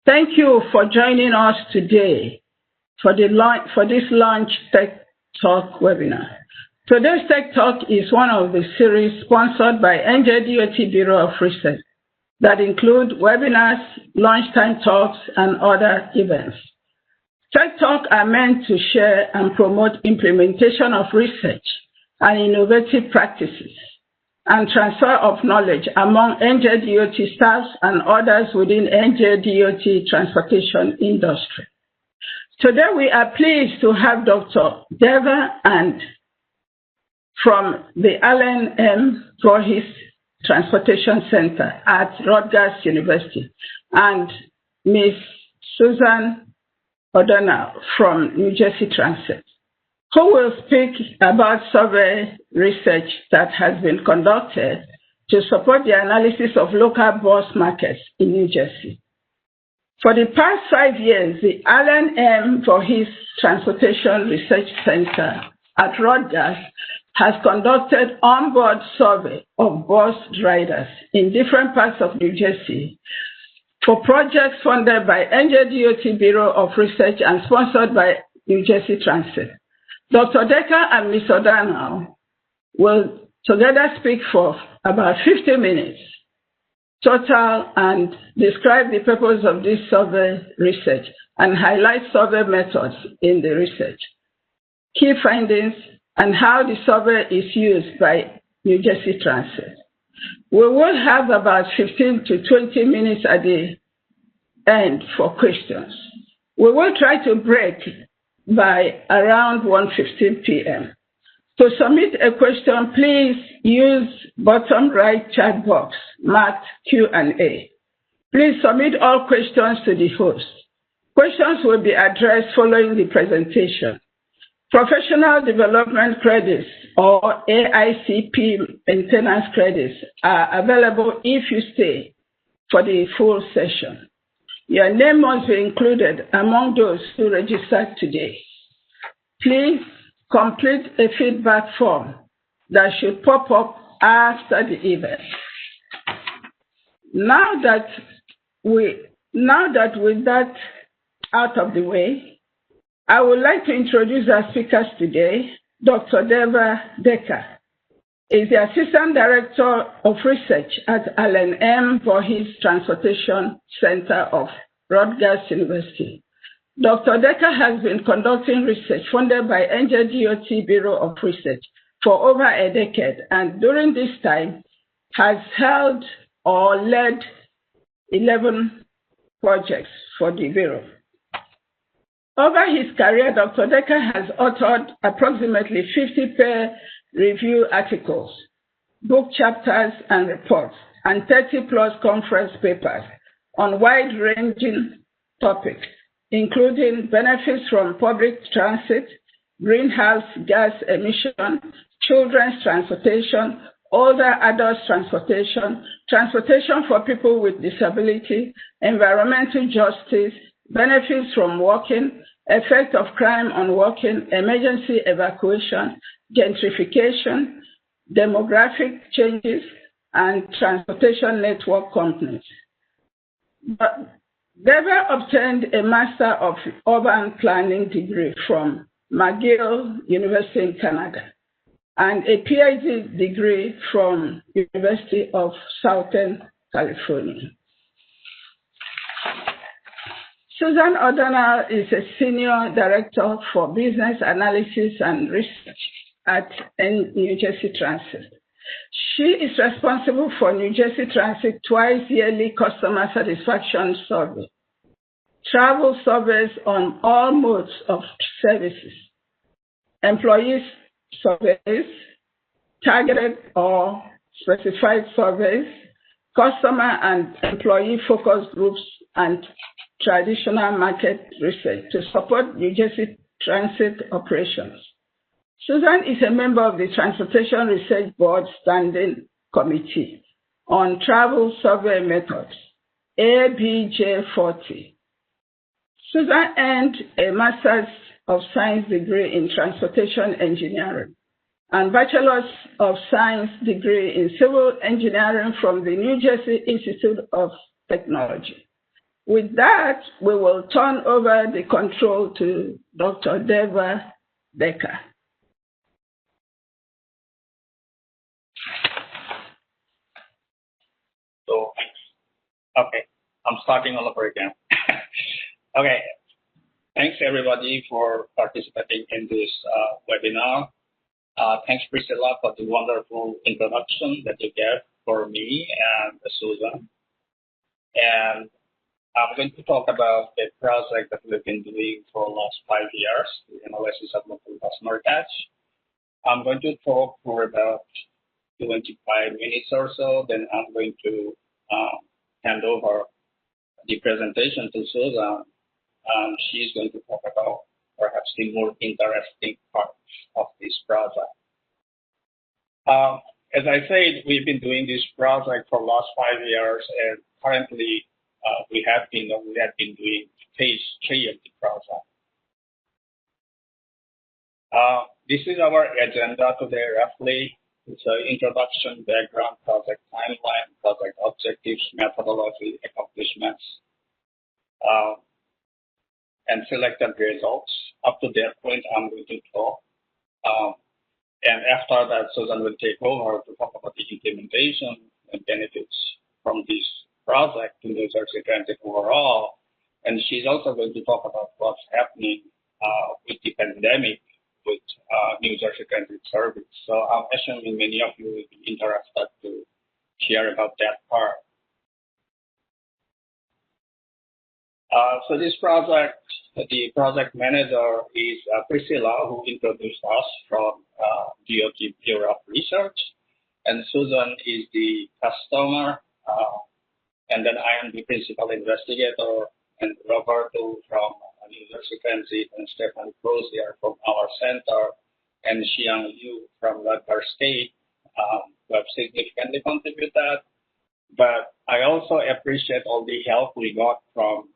Thank you for joining us today for this Launch Tech Talk webinar. Today's Tech Talk is one of the series sponsored by NJDOT Bureau of Research that include webinars, lunchtime talks, and other events. Tech Talks are meant to share and promote implementation of research and innovative practices and transfer of knowledge among NJDOT staffs and others within NJDOT transportation industry. Today we are pleased to have Dr. Deva and from the Allen M. Voorhees Transportation Center at Rutgers University and Ms. Susan O'Donnell from New Jersey Transit, who will speak about survey research that has been conducted to support the analysis of local bus markets in New Jersey. For the past 5 years, the Allen M. Voorhees Transportation Research Center at Rutgers has conducted onboard survey of bus riders in different parts of New Jersey for projects funded by NJDOT Bureau of Research and sponsored by New Jersey Transit. Dr. Decker and Ms. O'Donnell will together speak for about 50 minutes total and describe the purpose of this survey research and highlight survey methods in the research, key findings, and how the survey is used by New Jersey Transit. We will have about 15 to 20 minutes at the end for questions. We will try to break by around 1:15 p.m. To submit a question, please use bottom right chat box marked Q&A. Please submit all questions to the host. Questions will be addressed following the presentation. Professional development credits or AICP maintenance credits are available if you stay for the full session. Your name must be included among those who registered today. Please complete a feedback form that should pop up after the event. Now that with that out of the way, I would like to introduce our speakers today. Dr. Deva Decker is the Assistant Director of Research at Allen M. Voorhees Transportation Center of Rutgers University. Dr. Decker has been conducting research funded by NJDOT Bureau of Research for over a decade, and during this time has held or led 11 projects for the Bureau. Over his career, Dr. Decker has authored approximately 50 peer-reviewed articles, book chapters and reports, and 30-plus conference papers on wide-ranging topics, including benefits from public transit, greenhouse gas emission, children's transportation, older adults transportation, transportation for people with disability, environmental justice, benefits from walking, effect of crime on walking, emergency evacuation, gentrification, demographic changes, and transportation network companies. Deva obtained a Master of Urban Planning degree from McGill University in Canada and a PhD degree from University of Southern California. Susan O'Donnell is a Senior Director for Business Analysis and Research at New Jersey Transit. She is responsible for New Jersey Transit twice-yearly customer satisfaction survey, travel surveys on all modes of services, employee surveys, targeted or specified surveys, customer and employee focus groups, and traditional market research to support New Jersey Transit operations. Susan is a member of the Transportation Research Board Standing Committee on Travel Survey Methods, ABJ40. Susan earned a Master's of Science degree in Transportation Engineering and Bachelor's of Science degree in Civil Engineering from the New Jersey Institute of Technology. With that, we will turn over the control to Dr. Deva Decker. So, okay, I'm starting all over again. Okay, thanks everybody for participating in this webinar. Thanks, Priscilla, for the wonderful introduction that you gave for me and Susan. And I'm going to talk about a project that we've been doing for the last 5 years, the analysis of local customer catch. I'm going to talk for about 25 minutes or so, then I'm going to hand over the presentation to Susan. She's going to talk about perhaps the more interesting parts of this project. As I said, we've been doing this project for the last 5 years, and currently we have been doing phase 3 of the project. This is our agenda today, roughly. It's an introduction, background, project timeline, project objectives, methodology, accomplishments, and selected results. Up to that point, I'm going to talk. And after that, Susan will take over to talk about the implementation and benefits from this project to New Jersey Transit overall. And she's also going to talk about what's happening with the pandemic with New Jersey Transit Service. So I'm assuming many of you will be interested to hear about that part. So this project, the project manager is Priscilla, who introduced us from DOT Bureau of Research, and Susan is the customer, and then I am the principal investigator, and Roberto from New Jersey Transit, and Stefan Cruz here from our center, and Xiang Liu from Rutgers State, who have significantly contributed. But I also appreciate all the help we got from,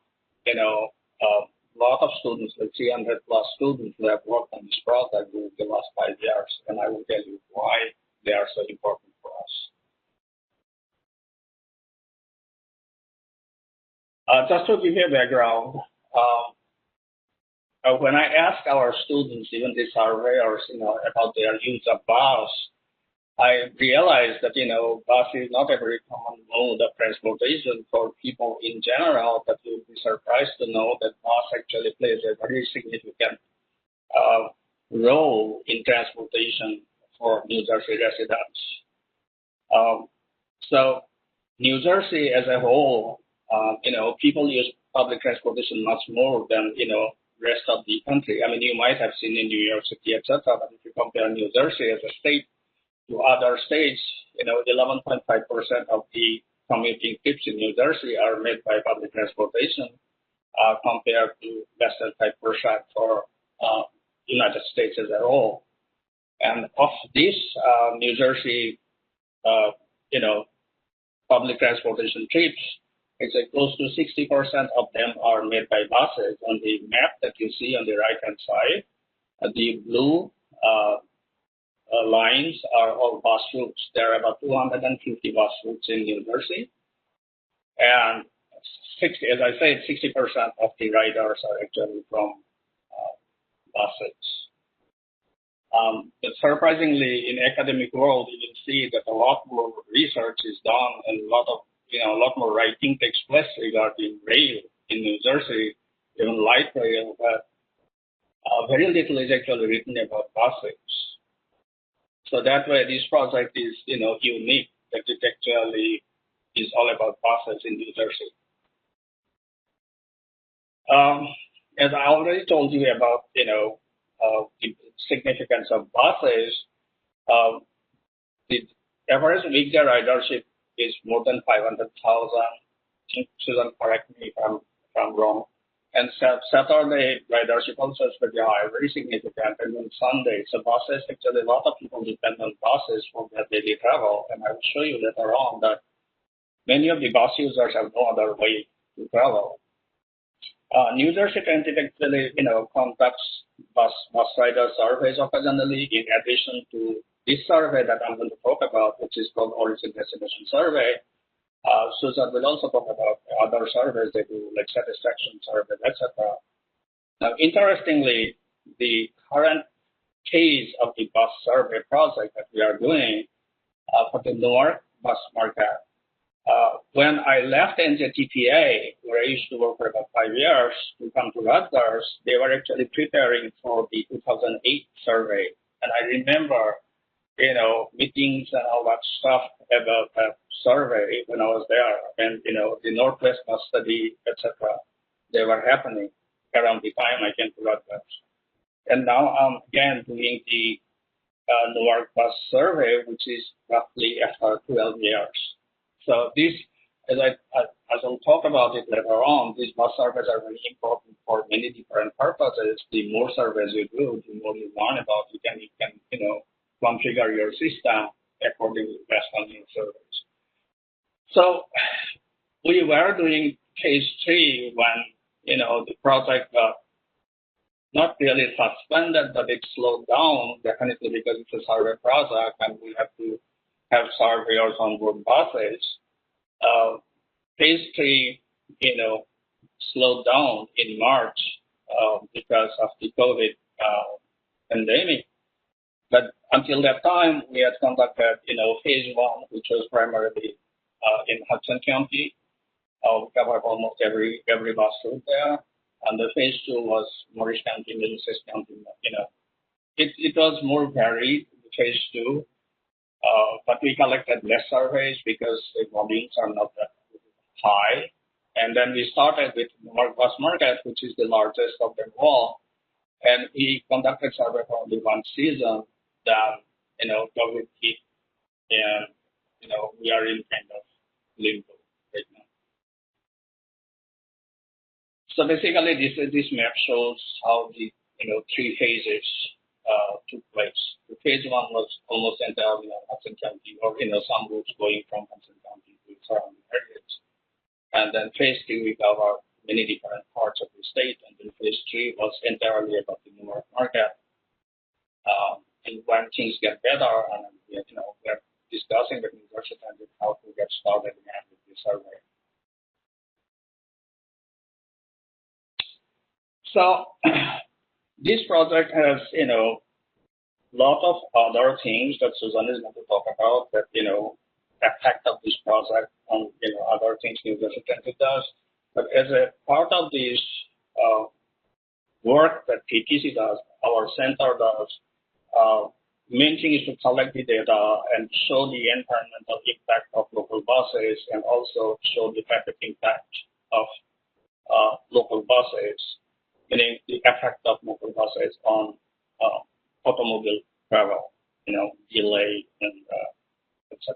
a lot of students, like 300 plus students who have worked on this project during the last 5 years, and I will tell you why they are so important for us. Just to give you a background, when I ask our students, even the surveyors, about their use of bus, I realized that, bus is not a very common mode of transportation for people in general, but you'll be surprised to know that bus actually plays a very significant role in transportation for New Jersey residents. So New Jersey as a whole, people use public transportation much more than, rest of the country. I mean, you might have seen in New York City, etc., but if you compare New Jersey as a state to other states, 11.5% of the commuting trips in New Jersey are made by public transportation, compared to less than 5% for United States as a whole. And of this, New Jersey, public transportation trips, it's close to 60% of them are made by buses. On the map that you see on the right-hand side, the blue lines are all bus routes. There are about 250 bus routes in New Jersey. And as I said, 60% of the riders are actually from buses. But surprisingly, in academic world, you can see that a lot more research is done and a lot more writing takes place regarding rail in New Jersey, even light rail, but very little is actually written about buses. So that way, this project is, unique, that it actually is all about buses in New Jersey. As I already told you about, the significance of buses, the average weekday ridership is more than 500,000. Susan, correct me if I'm wrong. And Saturday ridership also is pretty high, very significant. And on Sunday, so buses, actually a lot of people depend on buses for their daily travel. And I will show you later on that many of the bus users have no other way to travel. New Jersey Transit actually, conducts bus rider surveys occasionally, in addition to this survey that I'm going to talk about, which is called Origin Destination Survey. Susan will also talk about other surveys they do, like satisfaction surveys, etc. Now, interestingly, the current case of the bus survey project that we are doing for the Newark bus market. When I left NJTPA, where I used to work for about 5 years, to come to Rutgers, they were actually preparing for the 2008 survey. And I remember, meetings and all that stuff about that survey when I was there. And, the Northwest Bus Study, etc., they were happening around the time I came to Rutgers. And now I'm again doing the Newark Bus Survey, which is roughly after 12 years. So this, as I'll talk about it later on, these bus surveys are very important for many different purposes. The more surveys you do, the more you learn about it, and you can, configure your system accordingly based on your surveys. So we were doing phase 3 when, the project got not really suspended, but it slowed down, definitely because it's a survey project and we have to have surveyors on board buses. Phase 3, slowed down in March because of the COVID pandemic. But until that time, we had conducted, phase 1, which was primarily in Hudson County. We covered almost every bus route there. And the phase 2 was Morris County, Middlesex County. It was more varied, phase 2. But we collected less surveys because the volumes are not that high. And then we started with Newark Bus Market, which is the largest of them all. And we conducted survey for only one season. Then, COVID hit, and, we are in kind of limbo right now. So basically, this map shows how the, 3 phases took place. The phase 1 was almost entirely in Hudson County, or, some routes going from Hudson County to surrounding areas. And then phase 2, we covered many different parts of the state. And then phase 3 was entirely about the Newark market. And when things get better, and, we're discussing with university and how to get started again with the survey. So this project has, lot of other things that Susan is going to talk about that, effect of this project on, other things university does. But as a part of this work that PTC does, our center does, main thing is to collect the data and show the environmental impact of local buses and also show the traffic impact of local buses, meaning the effect of local buses on automobile travel, delay and etc.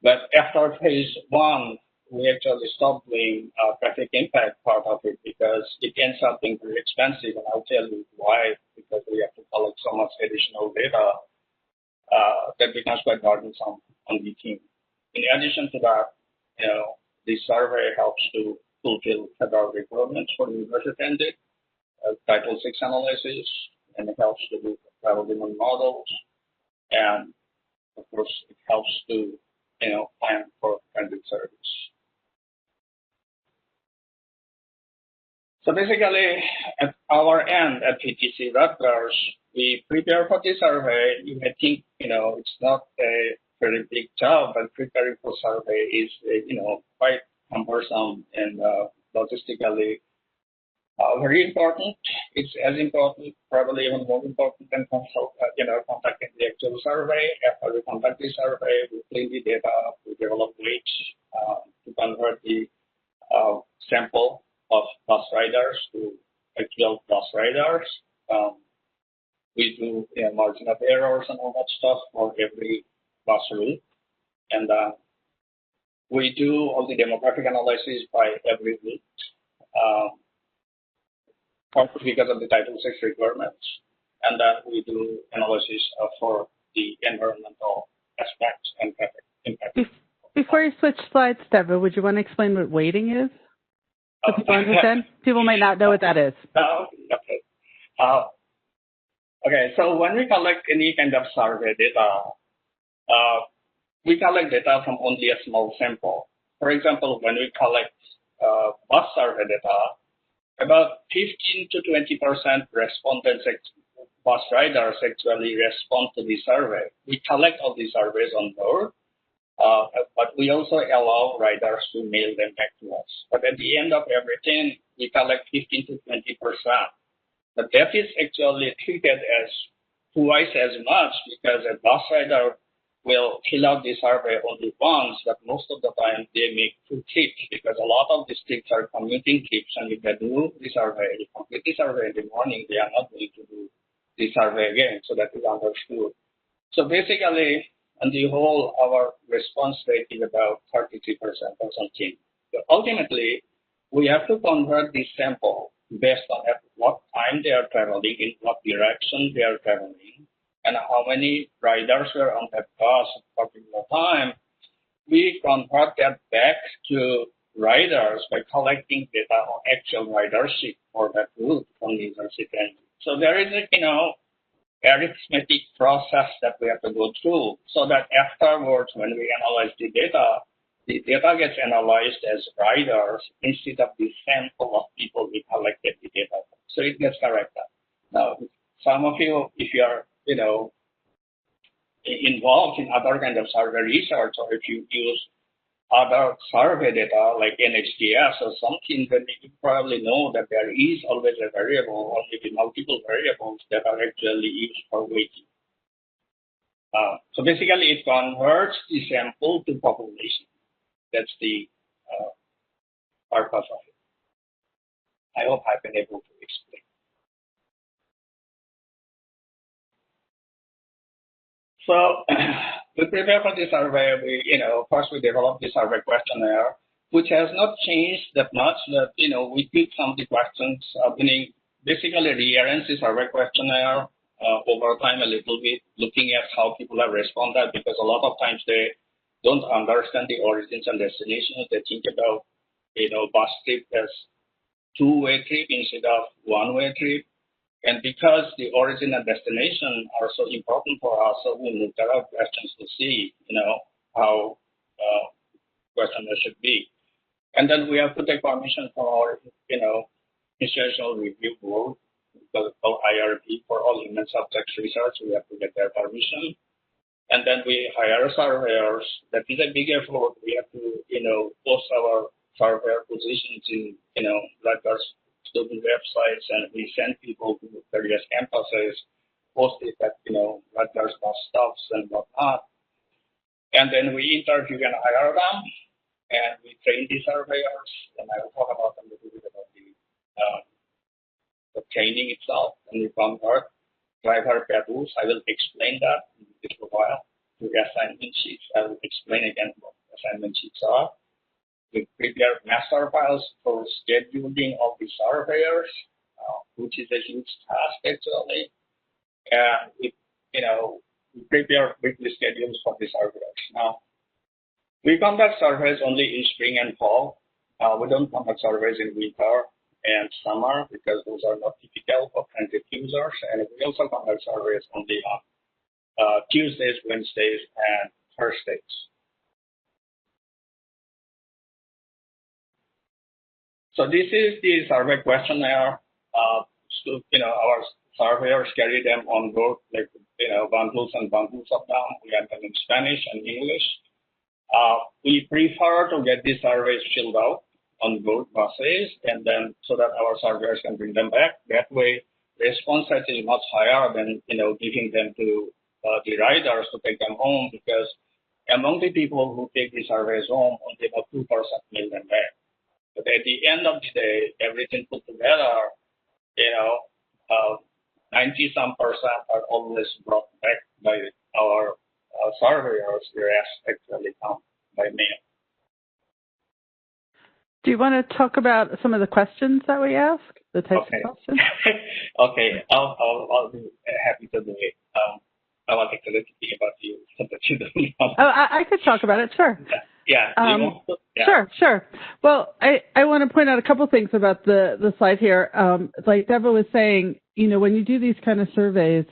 But after phase 1, we actually stopped doing traffic impact part of it because it ends up being very expensive, and I'll tell you why. Because we have to collect so much additional data that becomes quite burdensome on the team. In addition to that, the survey helps to fulfill federal requirements for university Title VI analysis, and it helps to do travel demand models, and of course it helps to plan for transit service. So basically, at our end at PTC Rutgers, we prepare for the survey. You may think it's not a very big job, but preparing for survey is quite cumbersome and logistically very important. It's as important, probably even more important than conducting the actual survey. After we conduct the survey, we clean the data, we develop weights to convert the sample of bus riders to actual bus riders. We do margin of errors and all that stuff for every bus route. And we do all the demographic analysis by every route. Because of the Title VI requirements, and then we do analysis for the environmental aspects and traffic impact. Before you switch slides, Deborah, would you want to explain what weighting is? So people understand? People might not know what that is. Okay. Okay, so when we collect any kind of survey data, we collect data from only a small sample. for example, when we collect bus survey data, about 15 to 20% respondents, bus riders actually respond to the survey. We collect all the surveys on board, but we also allow riders to mail them back to us. But at the end of everything, we collect 15 to 20%. But that is actually treated as twice as much because a bus rider will fill out the survey only once, but most of the time they make 2 trips because a lot of these trips are commuting trips, and if they do the survey, they complete the survey in the morning, they are not going to do the survey again. So that is understood. So basically, on the whole, our response rate is about 33% or something. But ultimately, we have to convert the sample based on at what time they are traveling, in what direction they are traveling, and how many riders were on that bus at a particular time. We convert that back to riders by collecting data on actual ridership for that route from New Jersey Transit. So there is a, arithmetic process that we have to go through so that afterwards, when we analyze the data gets analyzed as riders instead of the sample of people we collected the data from. So it gets corrected. Now, some of you, if you are, involved in other kind of survey research, or if you use other survey data like NHDS or something, then you probably know that there is always a variable or maybe multiple variables that are actually used for weighting. So basically, it converts the sample to population. That's the purpose of it. I hope I've been able to explain. So we prepare for the survey. First we develop the survey questionnaire, which has not changed that much. That we tweak some of the questions, meaning basically rearrange the survey questionnaire over time a little bit, looking at how people have responded, because a lot of times they don't understand the origins and destinations. They think about bus trip as two-way trip instead of one-way trip. And because the origin and destination are so important for us, so we looked at our questions to see, how questionnaire should be. And then we have to take permission from our, institutional review board, called IRB, for all human subjects research. We have to get their permission. And then we hire surveyors. That is a big effort. We have to, post our surveyor positions in, Rutgers student websites, and we send people to various campuses, post it at, Rutgers bus stops and whatnot. And then we interview and hire them, and we train the surveyors, and I will talk about a little bit about the training itself. And we convert driver schedules. I will explain that in a little while. To assignment sheets, I will explain again what assignment sheets are. We prepare master files for scheduling of the surveyors, which is a huge task actually. And we prepare weekly schedules for the surveyors. Now, we conduct surveys only in spring and fall. We don't conduct surveys in winter and summer because those are not typical for transit users. And we also conduct surveys only on Tuesdays, Wednesdays, and Thursdays. So this is the survey questionnaire. Our surveyors carry them on board, like, bundles and bundles of them. We have them in Spanish and English. We prefer to get these surveys filled out on board buses, and then so that our surveyors can bring them back. That way, response rate is much higher than, giving them to the riders to take them home, because among the people who take the surveys home, only about 2% mail them back. But at the end of the day, everything put together, 90-some% are always brought back by our surveyors. The rest actually come by mail. Do you want to talk about some of the questions that we ask? The types of questions? Okay, I'll be happy to do it. I was actually thinking about you, so that you don't know. Oh, I could talk about it, sure. Yeah. Yeah. Sure. Well, I want to point out a couple things about the slide here. Like Deva was saying, when you do these kind of surveys,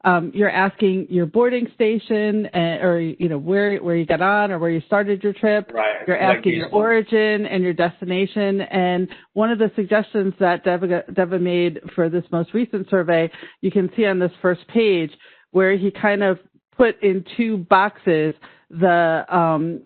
You're asking your boarding station or, where you got on or where you started your trip. Right. You're asking your origin and your destination. And one of the suggestions that Deva made for this most recent survey, you can see on this first page where he kind of put in two boxes the, I'm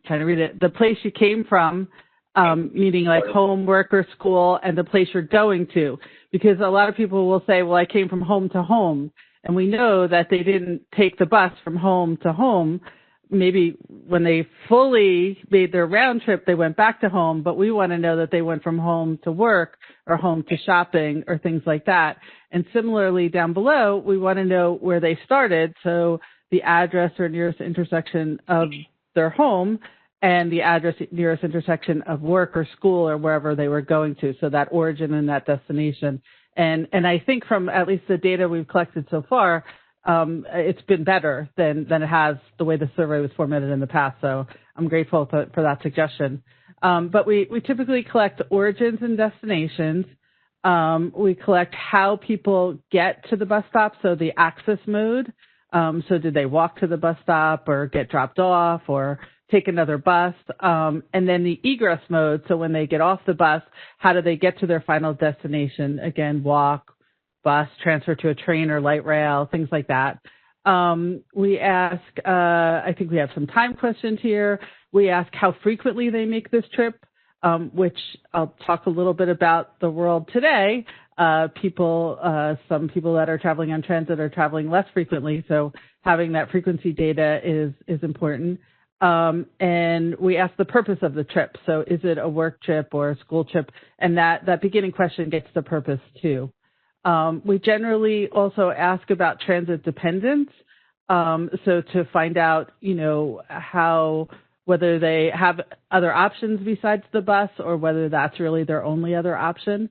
trying to read it, the place you came from, meaning like home, work, or school, and the place you're going to. Because a lot of people will say, well, I came from home to home. And we know that they didn't take the bus from home to home. Maybe when they fully made their round trip, they went back to home. But we want to know that they went from home to work or home to shopping or things like that. And similarly, down below, we want to know where they started. So the address or nearest intersection of their home and the address nearest intersection of work or school or wherever they were going to. So that origin and that destination. And I think from at least the data we've collected so far, it's been better than it has the way the survey was formatted in the past. So I'm grateful for that suggestion. But we typically collect origins and destinations. We collect how people get to the bus stop, so the access mode. So did they walk to the bus stop or get dropped off or take another bus? And then the egress mode, so when they get off the bus, how do they get to their final destination? Again, walk, bus, transfer to a train or light rail, things like that. We ask, I think we have some time questions here. We ask how frequently they make this trip, which I'll talk a little bit about the world today. Some people that are traveling on transit are traveling less frequently, so having that frequency data is important. And we ask the purpose of the trip. So is it a work trip or a school trip? And that beginning question gets the purpose too. We generally also ask about transit dependence. So to find out, whether they have other options besides the bus or whether that's really their only other option.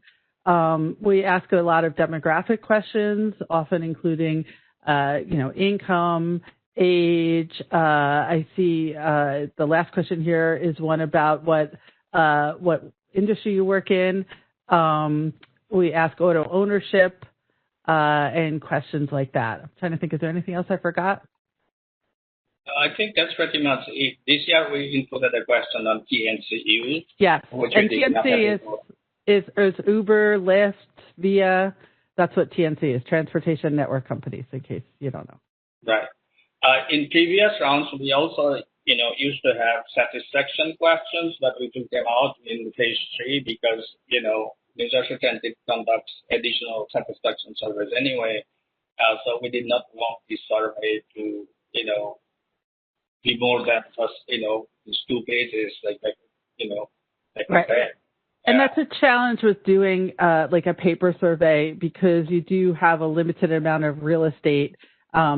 We ask a lot of demographic questions, often including, income, age. I see the last question here is one about what industry you work in. We ask auto ownership and questions like that. I'm trying to think, is there anything else I forgot? I think that's pretty much it. This year we included a question on TNC. Yes, and TNC is Uber, Lyft, Via. That's what TNC is, Transportation Network Companies, in case you don't know. Right. In previous rounds, we also, used to have satisfaction questions, but we took them out in phase 3 because, New Jersey Transit conducts additional satisfaction surveys anyway. So we did not want this survey to, be more than just, these 2 pages, right. And that's a challenge with doing like a paper survey because you do have a limited amount of real estate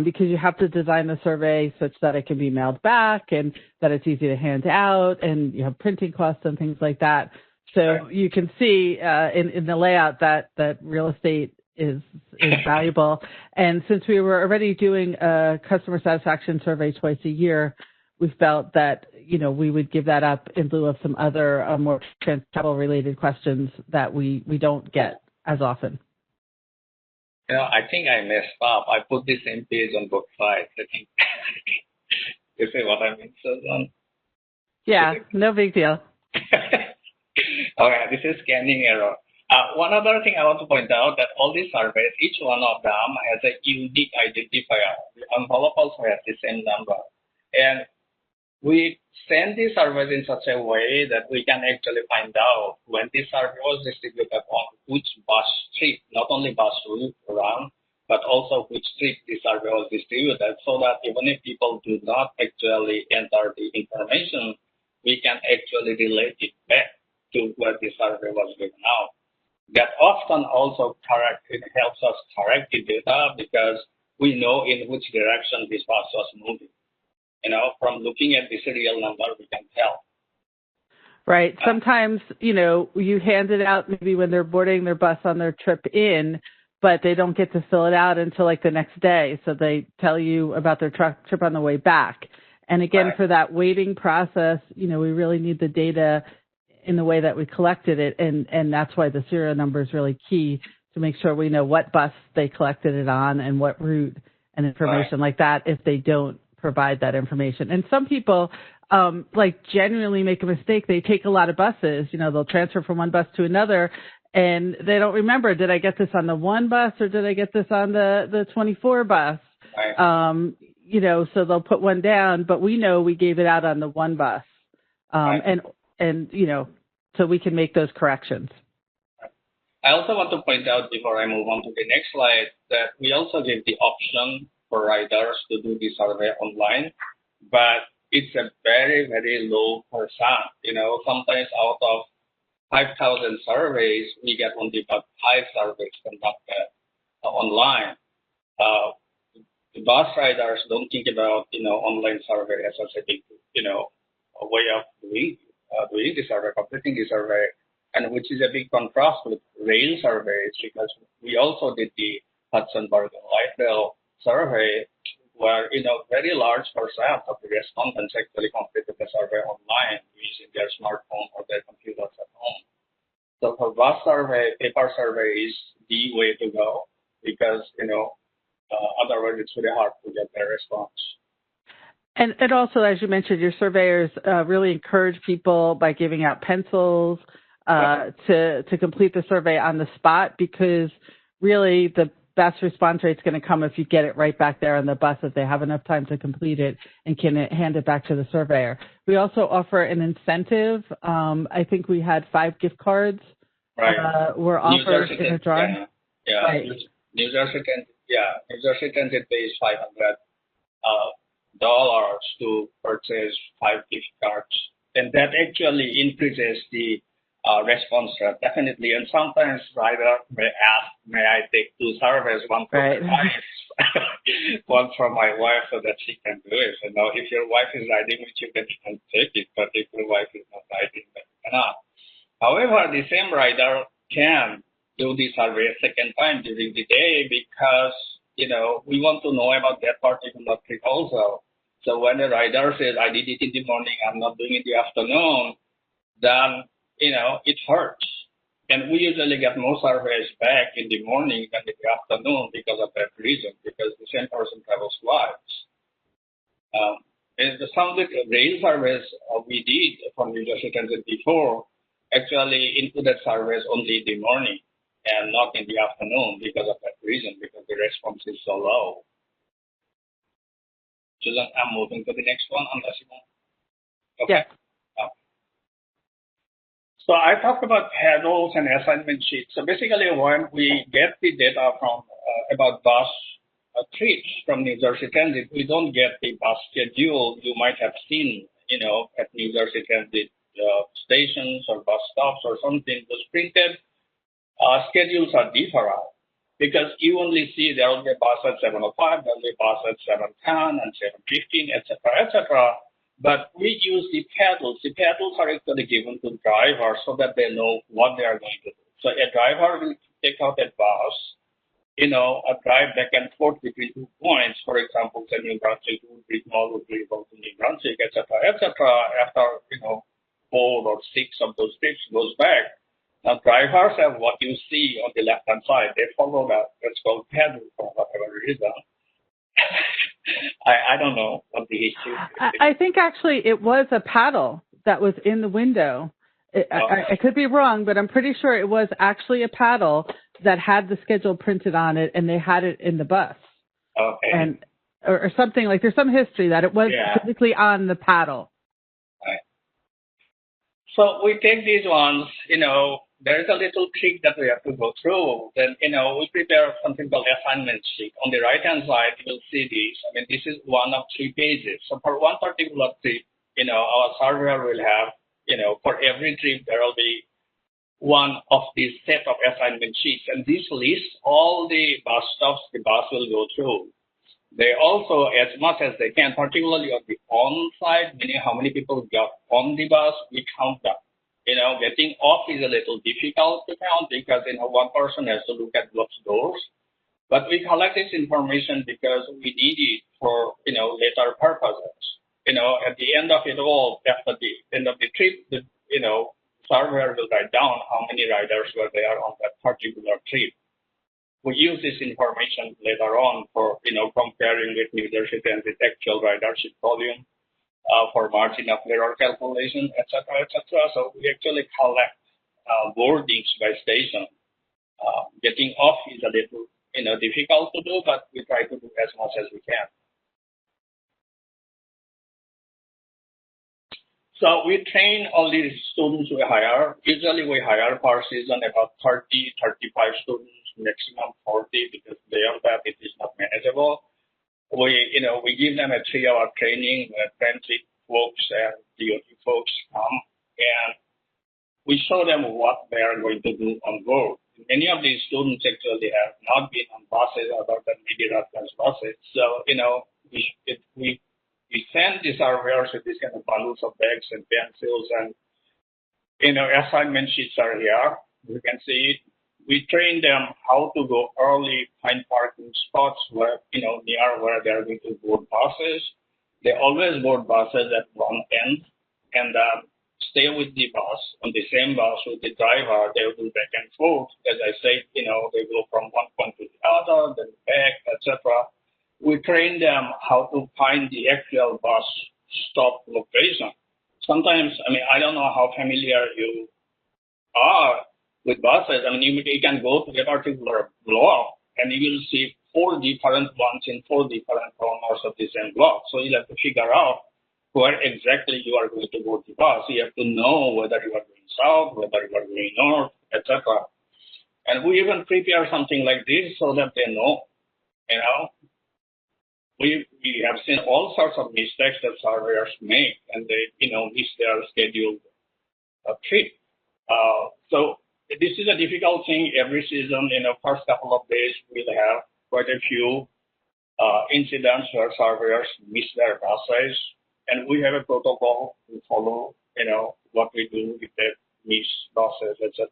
because you have to design the survey such that it can be mailed back and that it's easy to hand out and you have printing costs and things like that. So you can see in the layout that real estate is valuable. And since we were already doing a customer satisfaction survey twice a year, we felt that, we would give that up in lieu of some other more travel-related questions that we don't get as often. I think I messed up. I put the same page on both sides. I think you see what I mean, Susan? Yeah, no big deal. Okay, this is scanning error. One other thing I want to point out that all these surveys, each one of them has a unique identifier. The envelope also has the same number. And we send these surveys in such a way that we can actually find out when this survey was distributed on which bus trip, not only bus route around, but also which trip the survey was distributed, so that even if people do not actually enter the information, we can actually relate it back to where the survey was given out. That often also it helps us correct the data because we know in which direction this bus was moving. From looking at the serial number, we can tell. Right. Sometimes, you hand it out maybe when they're boarding their bus on their trip in, but they don't get to fill it out until like the next day. So they tell you about their trip on the way back. And again, for that waiting process, we really need the data in the way that we collected it. And that's why the serial number is really key to make sure we know what bus they collected it on and what route and information like that if they don't provide that information. And some people like genuinely make a mistake. They take a lot of buses, they'll transfer from one bus to another and they don't remember, did I get this on the one bus or did I get this on the 24 bus? Right. So they'll put one down, but we know we gave it out on the one bus. And so we can make those corrections. I also want to point out before I move on to the next slide that we also give the option for riders to do the survey online, but it's a very, very low percent. Sometimes out of 5,000 surveys, we get only about 5 surveys conducted online. The bus riders don't think about, online survey as a big, a way of doing the survey, completing the survey, and which is a big contrast with rail surveys because we also did the Hudson Bargain Light Rail survey where, very large percent of the respondents actually completed the survey online using their smartphone or their computers at home. So for bus survey, paper survey is the way to go because, otherwise it's very hard to get their response. And also, as you mentioned, your surveyors really encourage people by giving out pencils to complete the survey on the spot because really the best response rate is going to come if you get it right back there on the bus if they have enough time to complete it and can hand it back to the surveyor. We also offer an incentive. I think we had 5 gift cards were offered in a drawing. Yeah. Right. New Jersey Transit pays $500 to purchase 5 gift cards, and that actually increases the response rate definitely. And sometimes rider may ask, "May I take 2 surveys, one for my wife, one for my wife, so that she can do it?" If your wife is riding with you, then you can take it, but if your wife is not riding, then you cannot. However, the same rider can do the survey a second time during the day because we want to know about that particular trip also. So when a rider says, "I did it in the morning, I'm not doing it in the afternoon," then, it hurts. And we usually get more surveys back in the morning than in the afternoon because of that reason, because the same person travels twice. And some of the rail surveys we did from New Jersey Transit before actually included surveys only in the morning and not in the afternoon because of that reason, because the response is so low. Susan, I'm moving to the next one unless you want. Okay. Yeah. So I talked about paddles and assignment sheets. So basically when we get the data from about bus trips from New Jersey Transit, we don't get the bus schedule you might have seen, at New Jersey Transit stations or bus stops or something. Those printed schedules are different because you only see there will be a bus at 7:05, there will be a bus at 7:10 and 7:15, etc., etc. But we use the paddles. The paddles are actually given to drivers so that they know what they are going to do. So a driver will take out a bus, a drive back and forth between 2 points. For example, say New Brunswick, Woodbridge Mall, Woodbridge to New Brunswick, etc., etc. After 4 or 6 of those trips goes back. Now drivers have what you see on the left-hand side. They follow that. That's called paddle for whatever reason. I don't know what the issue is. I think actually it was a paddle that was in the window. I could be wrong, but I'm pretty sure it was actually a paddle that had the schedule printed on it, and they had it in the bus. Okay. And or something like there's some history that it was physically on the paddle. Right. So we take these ones, there is a little trick that we have to go through. Then, we prepare something called assignment sheet. On the right-hand side, you'll see this. This is one of 3 pages. So for one particular trip, our surveyor will have, for every trip, there will be one of these set of assignment sheets. And this lists all the bus stops the bus will go through. They also, as much as they can, particularly on the on side, meaning how many people got on the bus, we count them. Getting off is a little difficult to count because, one person has to look at those doors. But we collect this information because we need it for, later purposes. At the end of it all, after the end of the trip, the surveyor will write down how many riders were there on that particular trip. we use this information later on for, comparing with New Jersey and with actual ridership volume for margin of error calculation, et cetera, et cetera. So we actually collect boardings by station. Getting off is a little, difficult to do, but we try to do as much as we can. So we train all these students we hire. Usually we hire per season about 30, 35 students, maximum 40, because beyond that it is not manageable. We give them a 3-hour training where transit folks and DOT folks come, and we show them what they are going to do on board. Many of these students actually have not been on buses other than midi-reference buses. So, we send these surveyors with these kind of bundles of bags and pencils, and, assignment sheets are here. You can see it. We train them how to go early, find parking spots where, near where they're going to board buses. They always board buses at one end and stay with the bus, on the same bus with the driver. They will do back and forth. As I said, they go from one point to the other, then back, etc. We train them how to find the actual bus stop location. Sometimes, I don't know how familiar you are with buses. You can go to a particular block and you will see 4 different ones in 4 different corners of the same block. So you have to figure out where exactly you are going to go to bus. You have to know whether you are going south, whether you are going north, etc. And we even prepare something like this so that they know, We have seen all sorts of mistakes that surveyors make, and they, miss their scheduled trip. So this is a difficult thing every season. First couple of days we'll have quite a few incidents where surveyors miss their buses, and we have a protocol to follow. What we do if they miss buses, etc.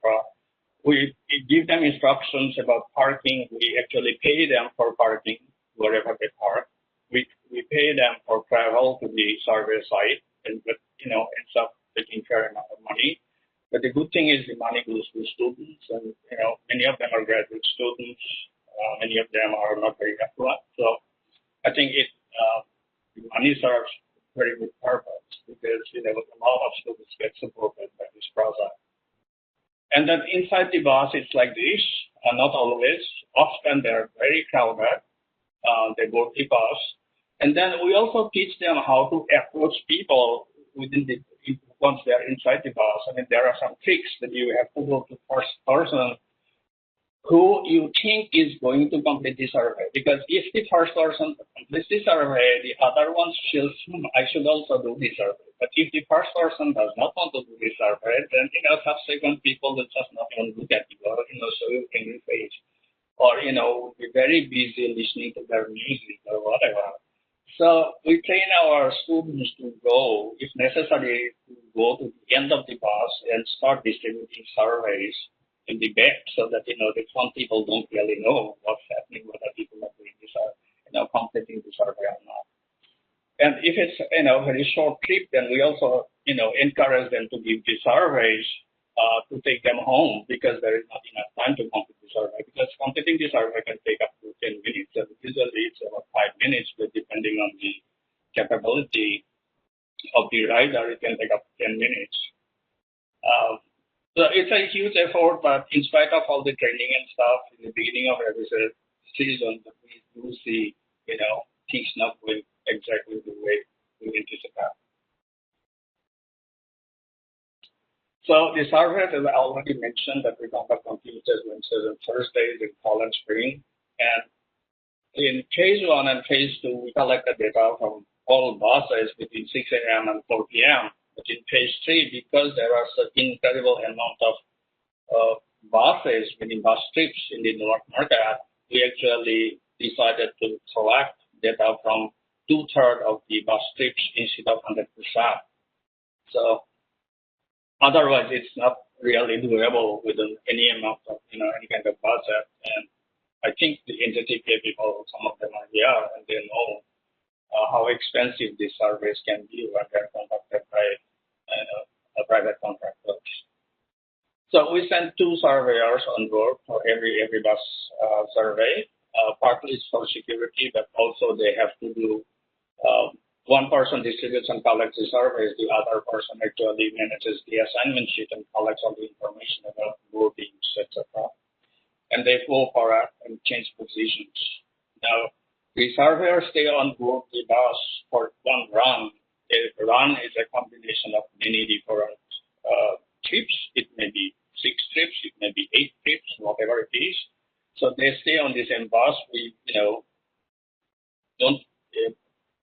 We give them instructions about parking. We actually pay them for parking wherever they park. We pay them for travel to the survey site, and ends up taking fair amount of money. But the good thing is the money goes to students, and many of them are graduate students. Many of them are not very affluent. So I think the money serves very good purpose, because a lot of students get supported by this project. And then inside the bus, it's like this. Not always. Often they're very crowded. They board the bus. And then we also teach them how to approach people once they're inside the bus. There are some tricks that you have to go to first person who you think is going to complete the survey. Because if the first person completes the survey, the other ones I should also do the survey. But if the first person does not want to do the survey, then subsequent people will just not even look at you or show you angry face, or be very busy listening to their music or whatever. So we train our students to go, if necessary, to go to the end of the bus and start distributing surveys in the back, so that the front people don't really know what's happening, whether people are doing this or completing the survey or not. And if it's a very short trip, then we also encourage them to give the surveys to take them home, because there is not enough time to complete the survey. Because completing the survey can take up to 10 minutes. And usually it's about 5 minutes, but depending on the capability of the rider, it can take up to 10 minutes. So it's a huge effort, but in spite of all the training and stuff, in the beginning of every season, we do see, things not going exactly the way we anticipate. So the surveys, as I already mentioned, that we conduct on Tuesdays, Wednesdays, and Thursdays in fall and spring. And in phase 1 and phase 2, we collect the data from all buses between 6 a.m. and 4 p.m. But in phase 3, because there are such incredible amount of buses, meaning bus trips in the North Market, we actually decided to collect data from 2/3 of the bus trips instead of 100%. So otherwise, it's not really doable with any amount of, any kind of budget. And I think the NJTPA people, some of them are here, and they know how expensive these surveys can be when they're conducted by private contractors. So we send 2 surveyors on board for every bus survey. Partly it's for security, but also they have to do one person distributes and collects the surveys, the other person actually manages the assignment sheet and collects all the information about boardings, etc. And they go for and change positions. Now, the surveyors stay on board the bus for one run. A run is a combination of many different trips. It may be 6 trips, it may be 8 trips, whatever it is. So they stay on the same bus. We, don't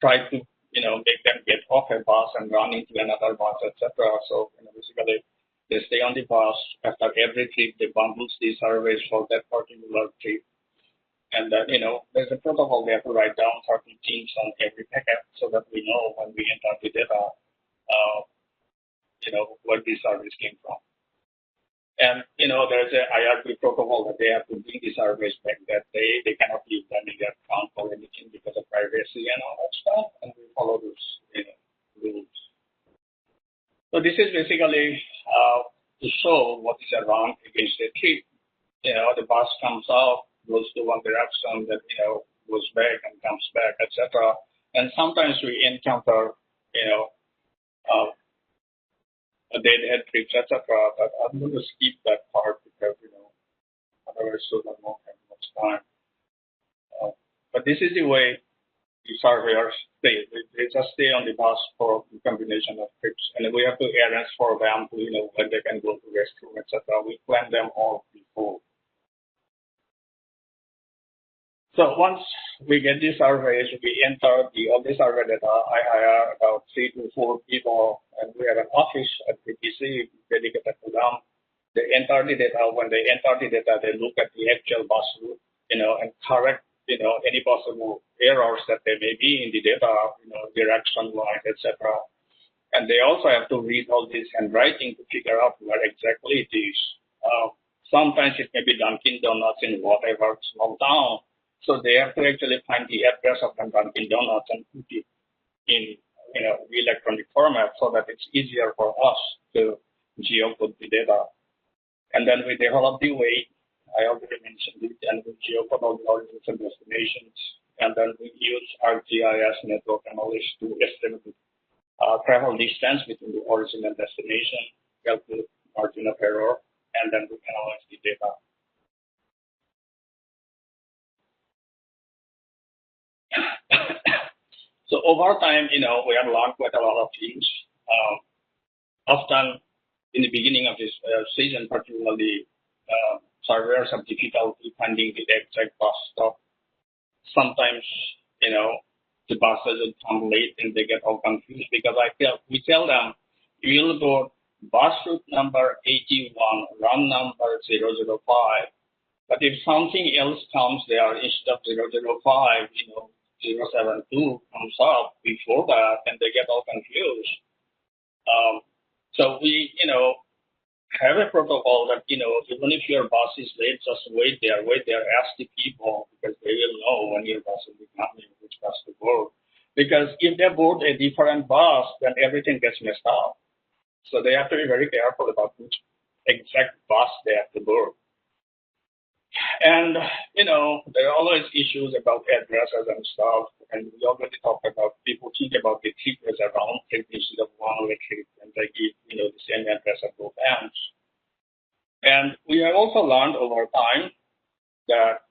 try to make them get off a bus and run into another bus, etc. So, basically, they stay on the bus. After every trip, they bundle the surveys for that particular trip. And then, there's a protocol. They have to write down certain things on every packet so that we know when we enter the data, where the surveys came from. And, there's a IRB protocol that they have to bring the surveys back that day. They cannot leave them in their account or anything because of privacy and all that stuff. And we follow those rules. So this is basically to show what is a run against a trip. The bus comes out, goes to one direction, that, goes back and comes back, etc. And sometimes we encounter, dead-head trips, etc. But I'm going to skip that part because, otherwise so I won't have much time. But this is the way the surveyors stay. They just stay on the bus for a combination of trips. And we have to arrange for them to, when they can go to restroom, etc. We plan them all before. So once we get these surveys, we enter all the survey data. I hire about 3 to 4 people, and we have an office at PTC dedicated to them. They enter the data. When they enter the data, they look at the actual bus route, and correct, any possible errors that there may be in the data, direction-wise, etc. And they also have to read all this handwriting to figure out where exactly it is. Sometimes it may be Dunkin' Donuts in whatever small town. So they have to actually find the address of the Dunkin' Donuts and put it in, electronic format so that it's easier for us to geocode the data. And then we develop the weight. I already mentioned it, and we geocode all the origins and destinations. And then we use ArcGIS network analysis to estimate the travel distance between the origin and destination, calculate margin of error, and then we analyze the data. So over time, we have learned quite a lot of things. Often in the beginning of this season, particularly, surveyors have difficulty finding the exact bus stop. Sometimes, the buses will come late and they get all confused because we tell them, you'll go bus route number 81, run number 005. But if something else comes there instead of 005, 072 comes up before that, and they get all confused. So we, have a protocol that, even if your bus is late, just wait there, ask the people, because they will know when your bus will be coming, which bus to board. Because if they board a different bus, then everything gets messed up. So they have to be very careful about which exact bus they have to board. And, there are always issues about addresses and stuff. And we already talked about people think about the trip as a round trip instead of one-way trip, and they give, the same address at both ends. And we have also learned over time that,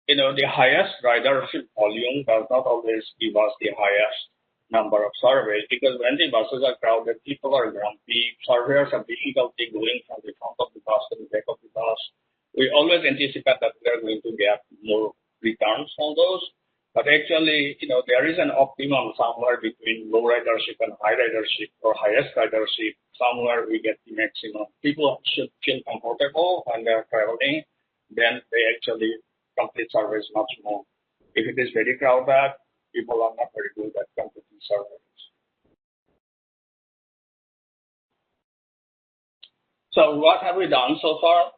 the highest ridership volume does not always give us the highest number of surveys, because when the buses are crowded, people are grumpy, surveyors have difficulty going from the front of the bus to the back of the bus. We always anticipate that we are going to get more returns on those. But actually, there is an optimum somewhere between low ridership and high ridership, or highest ridership. Somewhere we get the maximum. People should feel comfortable when they're traveling. Then they actually complete surveys much more. If it is very crowded, people are not very good at completing surveys. So what have we done so far?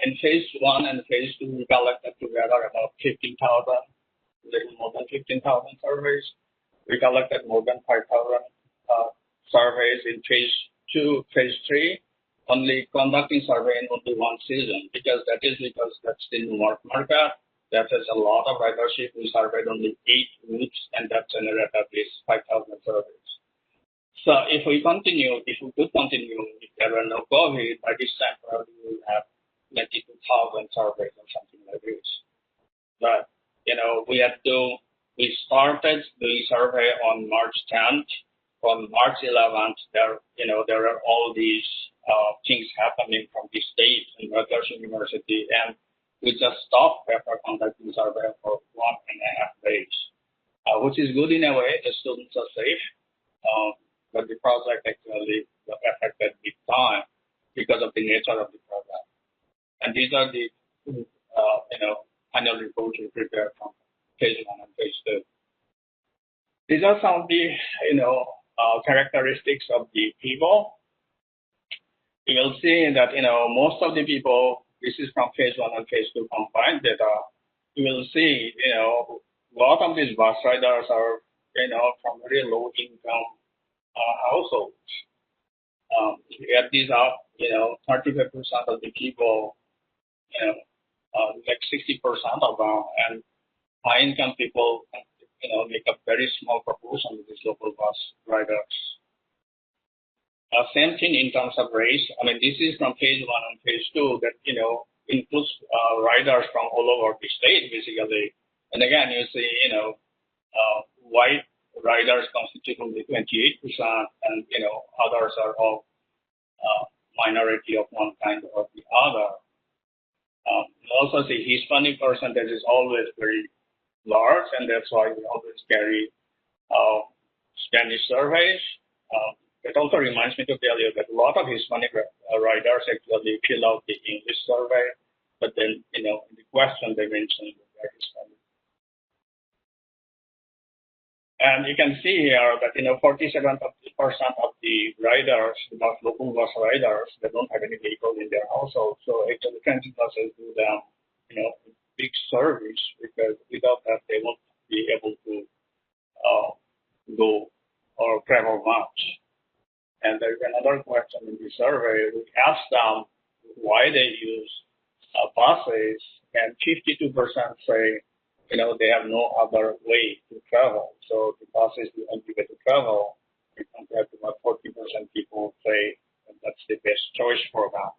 In phase 1 and phase 2, we collected together about 15,000, a little more than 15,000 surveys. We collected more than 5,000 surveys in phase 2, phase 3. only conducting survey in only one season, because that's the new market. That has a lot of ridership. We surveyed only 8 routes, and that generated at least 5,000 surveys. So if we could continue, if there were no COVID, by this time probably we will have 22,000 surveys or something like this. But, we started doing survey on March 10th. On March 11th, there are all these things happening from the state and Rutgers University, and we just stopped after conducting survey for 1.5 days, which is good in a way. The students are safe, but the project actually was affected big time because of the nature of the program. And these are the final reports we prepared from phase 1 and phase 2. These are some of the characteristics of the people. You will see that most of the people. This is from phase 1 and phase 2 combined data. You will see, a lot of these bus riders are, from very low income households. If you add these up, 35% of the people, like 60% of them, and high income people, make a very small proportion of these local bus riders. Same thing in terms of race. I mean, this is from phase 1 and phase 2 that, includes riders from all over the state, basically. And again, you see, white riders constitute only 28%, and, others are all minority of one kind or the other. You also see Hispanic percentage is always very large, and that's why we always carry Spanish surveys. It also reminds me to tell you that a lot of Hispanic riders actually fill out the English survey, but then, in the question they mentioned that they're Hispanic. And you can see here that, 47% of the riders, local bus riders, they don't have any vehicle in their household. So actually, transit buses do them, big service, because without that, they won't be able to go or travel much. And there's another question in the survey. We asked them why they use buses, and 52% say, they have no other way to travel. So the bus is the only way to travel, compared to what 40% people say that's the best choice for them.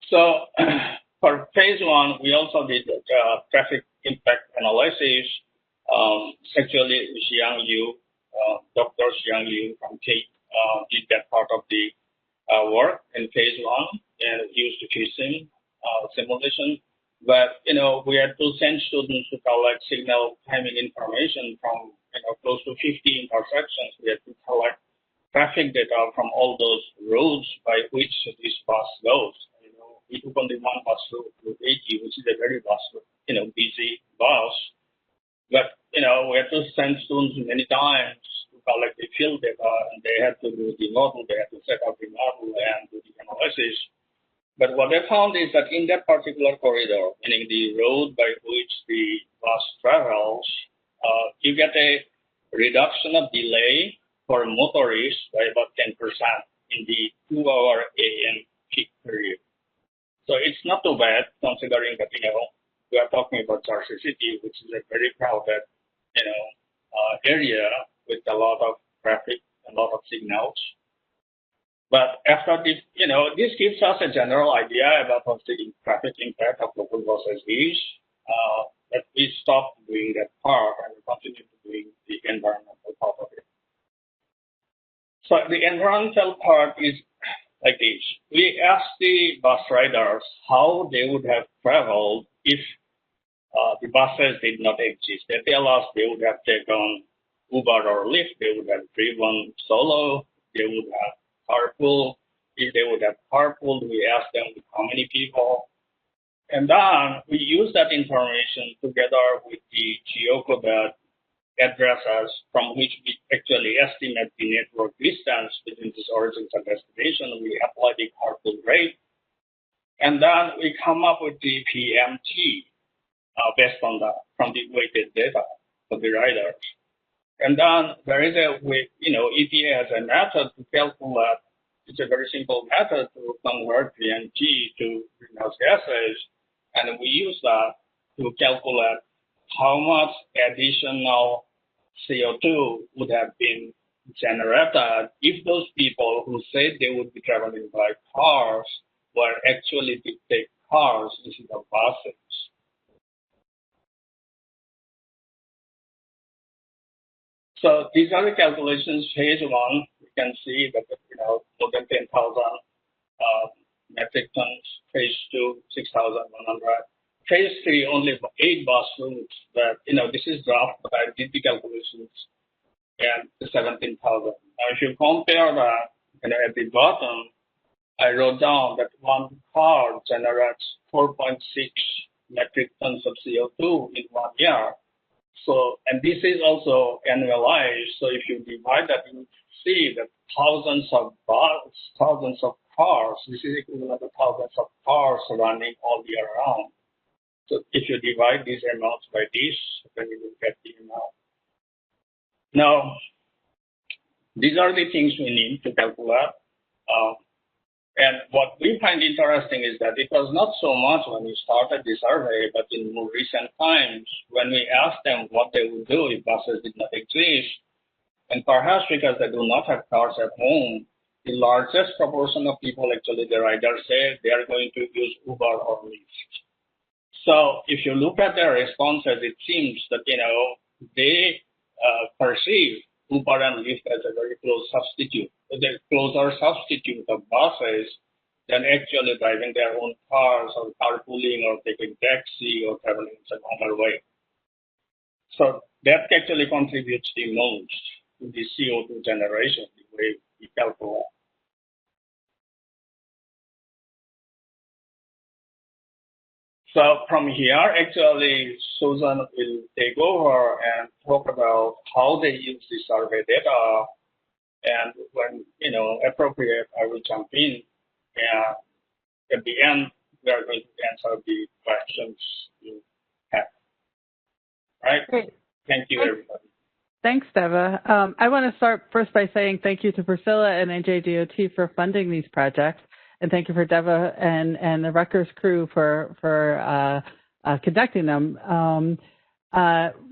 So for phase 1, we also did traffic impact analysis. Actually, Dr. Xiang Yu from Kate did that part of the work in phase 1 and used phishing simulation. But, we had to send students to collect signal timing information from, close to 50 intersections. We had to collect traffic data from all those roads by which this bus goes. We took only one bus route 80, which is a very busy bus. But, we had to send students many times to collect the field data, and they had to do the model, they had to set up the model and do the analysis. But what they found is that in that particular corridor, meaning the road by which the bus travels, you get a reduction of delay for motorists by about 10% in the 2-hour AM peak period. So it's not too bad, considering that, we are talking about Jersey City, which is a very crowded, area with a lot of traffic, a lot of signals. But after this, this gives us a general idea about what the traffic impact of local buses is. But we stopped doing that part and we continue to doing the environmental part of it. So the environmental part is like this. We asked the bus riders how they would have traveled if the buses did not exist. They tell us they would have taken Uber or Lyft, they would have driven solo, they would have carpool. If they would have carpooled, we asked them how many people. And then we use that information together with the geocoded addresses from which we actually estimate the network distance between these origins and destination. We apply the carpool rate. And then we come up with the PMT based on that from the weighted data for the riders. And then there is a way, EPA has a method to calculate. It's a very simple method to convert PNG to greenhouse gases, and we use that to calculate how much additional CO2 would have been generated if those people who said they would be traveling by cars were actually to take cars instead of buses. So these are the calculations. Phase 1, you can see that more than 10,000 metric tons. Phase 2, 6,100. Phase 3, only 8 bus routes. But this is draft, but I did the calculations, and the 17,000. Now, if you compare that, at the bottom, I wrote down that one car generates 4.6 metric tons of CO2 in 1 year. So, and this is also annualized. So if you divide that, you see that thousands of cars, this is equivalent to thousands of cars running all year round. So if you divide these amounts by this, then you will get the amount. Now, these are the things we need to calculate. And what we find interesting is that it was not so much when we started the survey, but in more recent times, when we asked them what they would do if buses did not exist, and perhaps because they do not have cars at home, the largest proportion of people, actually the riders, say they are going to use Uber or Lyft. So if you look at their responses, it seems that, they perceive Uber and Lyft as a very close substitute. The closer substitute of buses than actually driving their own cars or carpooling or taking taxi or traveling in some other way. So that actually contributes the most to the CO2 generation, the way we calculate. So from here, actually, Susan will take over and talk about how they use the survey data. And when, appropriate, I will jump in. And at the end, we are going to answer the questions you have. Right? Great. Thank you, everybody. Thanks, Deva. I want to start first by saying thank you to Priscilla and NJDOT for funding these projects. And thank you for Deva and the Rutgers crew for conducting them.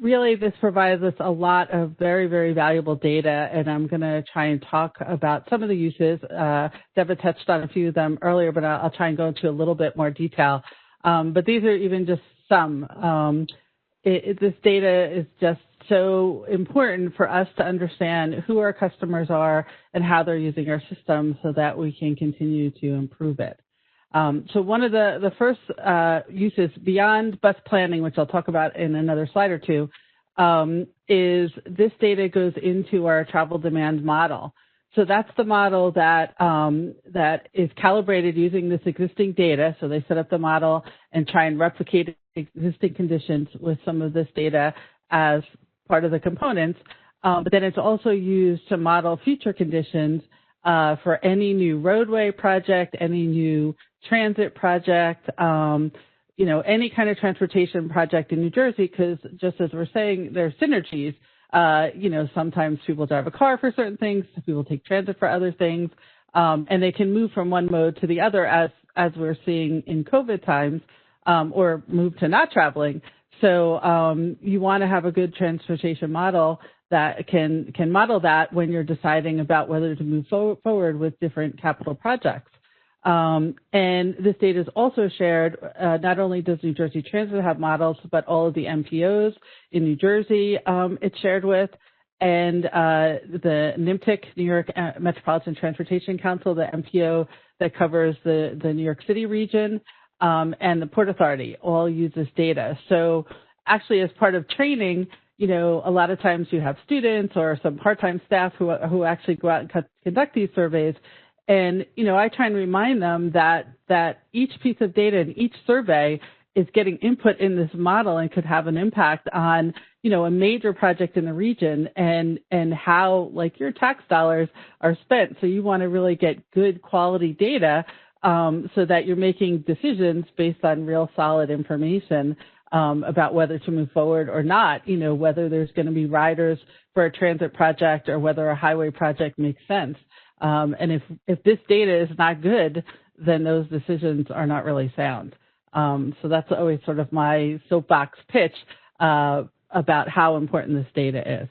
Really, this provides us a lot of very, very valuable data, and I'm going to try and talk about some of the uses. Deva touched on a few of them earlier, but I'll try and go into a little bit more detail. But these are even just some. This data is just so important for us to understand who our customers are and how they're using our system so that we can continue to improve it. So one of the first uses beyond bus planning, which I'll talk about in another slide or two, is this data goes into our travel demand model. So that's the model that that is calibrated using this existing data. So they set up the model and try and replicate existing conditions with some of this data as part of the components. But then it's also used to model future conditions for any new roadway project, any new transit project, any kind of transportation project in New Jersey, because just as we're saying, there are synergies. Sometimes people drive a car for certain things, people take transit for other things, and they can move from one mode to the other as we're seeing in COVID times, or move to not traveling. So you want to have a good transportation model that can model that when you're deciding about whether to move forward with different capital projects. And this data is also shared. Not only does New Jersey Transit have models, but all of the MPOs in New Jersey it's shared with, and the NMTC, New York Metropolitan Transportation Council, the MPO that covers the New York City region, and the Port Authority all use this data. So actually, as part of training, a lot of times you have students or some part-time staff who actually go out and conduct these surveys. And, I try and remind them that each piece of data in each survey is getting input in this model and could have an impact on, a major project in the region and how, your tax dollars are spent. So you want to really get good quality data so that you're making decisions based on real solid information about whether to move forward or not, whether there's going to be riders for a transit project or whether a highway project makes sense. And if this data is not good, then those decisions are not really sound. So that's always sort of my soapbox pitch about how important this data is.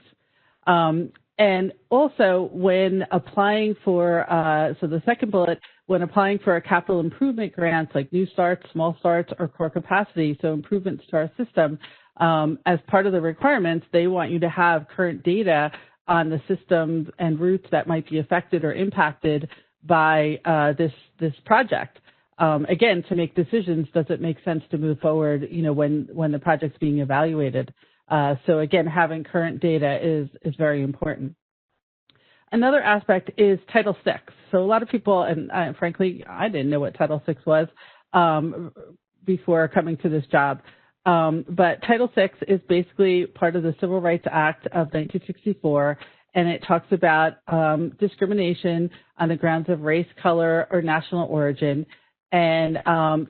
And also when applying for, so the second bullet, when applying for a capital improvement grants like new starts, small starts, or core capacity, so improvements to our system, as part of the requirements, they want you to have current data on the systems and routes that might be affected or impacted by this project. Again, to make decisions, does it make sense to move forward, when the project's being evaluated? So again, having current data is very important. Another aspect is Title VI. So a lot of people, and frankly, I didn't know what Title VI was before coming to this job. But Title VI is basically part of the Civil Rights Act of 1964, and it talks about discrimination on the grounds of race, color, or national origin. And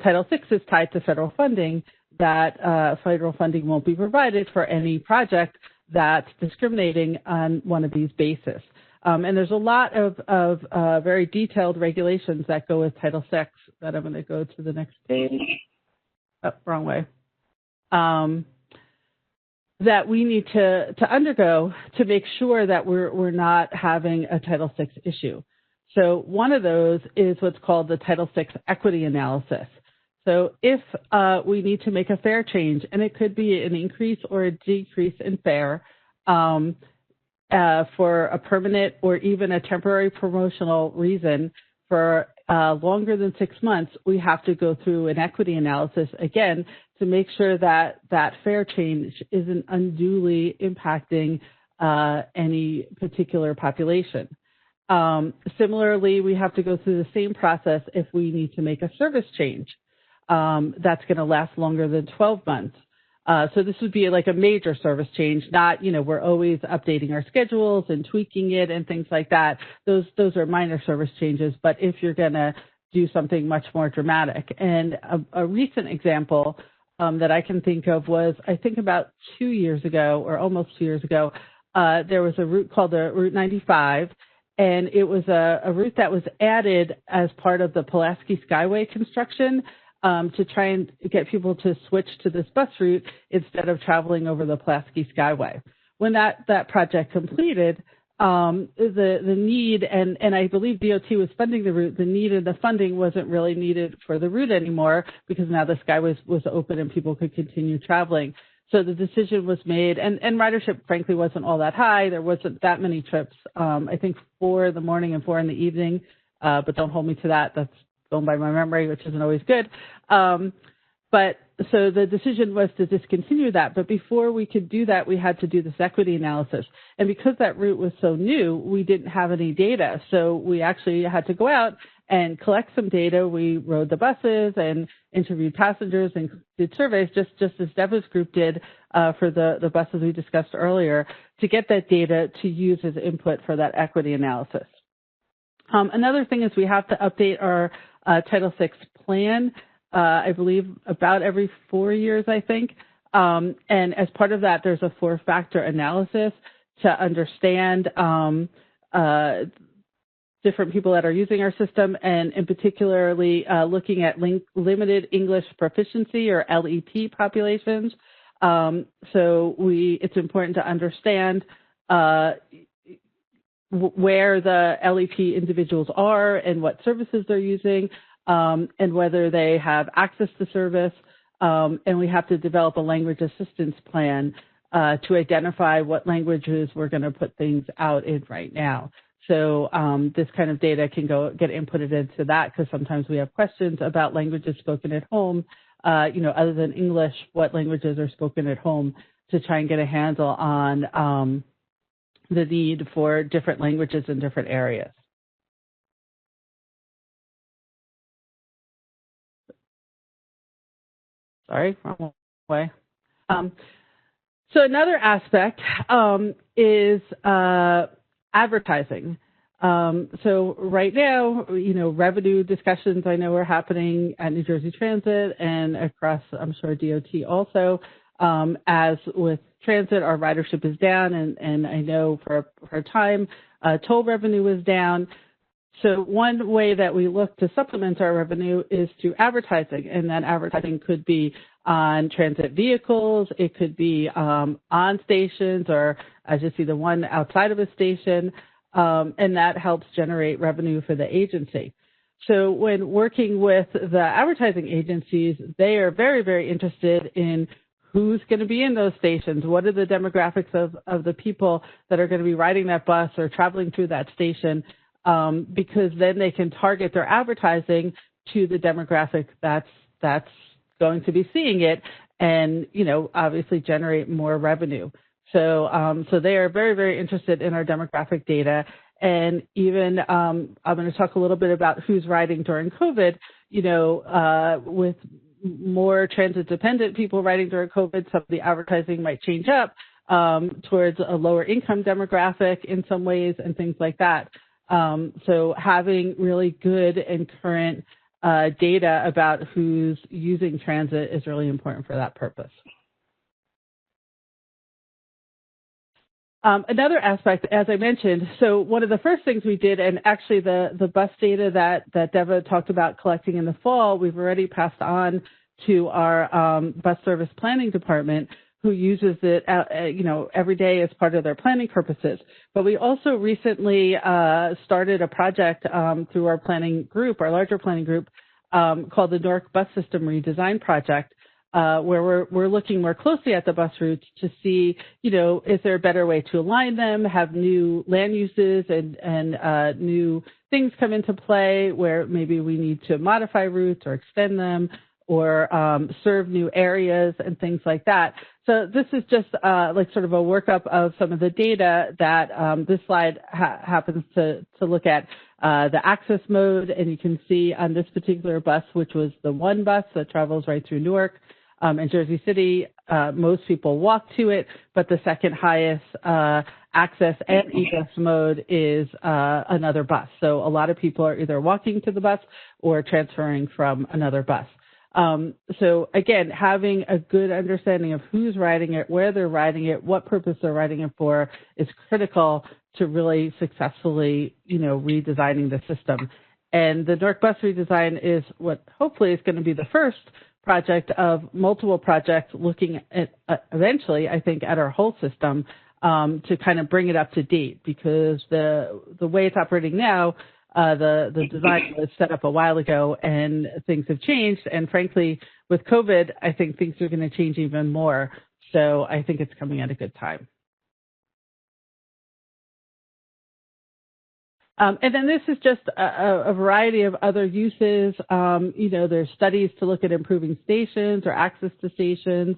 Title VI is tied to federal funding, that federal funding won't be provided for any project that's discriminating on one of these bases. And there's a lot of very detailed regulations that go with Title VI that I'm going to go to the next page. Oh, wrong way. That we need to undergo to make sure that we're not having a Title VI issue. So one of those is what's called the Title VI equity analysis. So if we need to make a fare change, and it could be an increase or a decrease in fare for a permanent or even a temporary promotional reason for longer than 6 months, we have to go through an equity analysis again to make sure that that fare change isn't unduly impacting any particular population. Similarly, we have to go through the same process if we need to make a service change that's going to last longer than 12 months. So this would be like a major service change, not, we're always updating our schedules and tweaking it and things like that. Those are minor service changes, but if you're going to do something much more dramatic. And a recent example that I can think of was, I think about 2 years ago, or almost 2 years ago, there was a route called the Route 95, and it was a route that was added as part of the Pulaski Skyway construction to try and get people to switch to this bus route instead of traveling over the Pulaski Skyway. When that project completed, the need, and I believe DOT was funding the route, the need and the funding wasn't really needed for the route anymore because now the Skyway was open and people could continue traveling. So the decision was made, and ridership, frankly, wasn't all that high. There wasn't that many trips. I think 4 in the morning and 4 in the evening, but don't hold me to that. That's going by my memory, which isn't always good. But so the decision was to discontinue that. But before we could do that, we had to do this equity analysis. And because that route was so new, we didn't have any data. So we actually had to go out and collect some data. We rode the buses and interviewed passengers and did surveys, just as Deva's group did for the buses we discussed earlier, to get that data to use as input for that equity analysis. Another thing is we have to update our Title VI plan, I believe about every 4 years, I think. And as part of that, there's a 4-factor analysis to understand different people that are using our system, and in particularly looking at limited English proficiency or LEP populations. So it's important to understand where the LEP individuals are and what services they're using, and whether they have access to service. And we have to develop a language assistance plan to identify what languages we're going to put things out in right now. So this kind of data can get inputted into that, because sometimes we have questions about languages spoken at home, other than English, what languages are spoken at home, to try and get a handle on the need for different languages in different areas. Sorry, wrong way. So another aspect is advertising. So right now, revenue discussions I know are happening at New Jersey Transit and across, I'm sure, DOT also. As with transit, our ridership is down, and I know for a time, toll revenue is down. So one way that we look to supplement our revenue is through advertising, and that advertising could be on transit vehicles, it could be on stations, or as you see, the one outside of a station, and that helps generate revenue for the agency. So when working with the advertising agencies, they are very, very interested in who's going to be in those stations, what are the demographics of the people that are going to be riding that bus or traveling through that station, because then they can target their advertising to the demographic that's going to be seeing it, and obviously generate more revenue. So they are very, very interested in our demographic data, and even I'm going to talk a little bit about who's riding during COVID. With more transit-dependent people riding during COVID, some of the advertising might change up towards a lower income demographic in some ways, and things like that. So having really good and current data about who's using transit is really important for that purpose. Another aspect, as I mentioned, so one of the first things we did, and actually the bus data that Deva talked about collecting in the fall, we've already passed on to our bus service planning department, who uses it, every day as part of their planning purposes. But we also recently started a project through our planning group, our larger planning group, called the Newark Bus System Redesign Project, where we're looking more closely at the bus routes to see, is there a better way to align them, have new land uses and new things come into play where maybe we need to modify routes or extend them, or serve new areas and things like that. So this is just like sort of a workup of some of the data that this slide happens to look at the access mode. And you can see on this particular bus, which was the one bus that travels right through Newark and Jersey City, most people walk to it, but the second highest access and egress mode is another bus. So a lot of people are either walking to the bus or transferring from another bus. So again, having a good understanding of who's riding it, where they're riding it, what purpose they're riding it for is critical to really successfully, redesigning the system. And the Newark Bus redesign is what hopefully is going to be the first project of multiple projects looking at eventually, I think, at our whole system to kind of bring it up to date, because the way it's operating now, the design was set up a while ago and things have changed. And frankly, with COVID, I think things are going to change even more. So I think it's coming at a good time. And then this is just a variety of other uses. There's studies to look at improving stations or access to stations.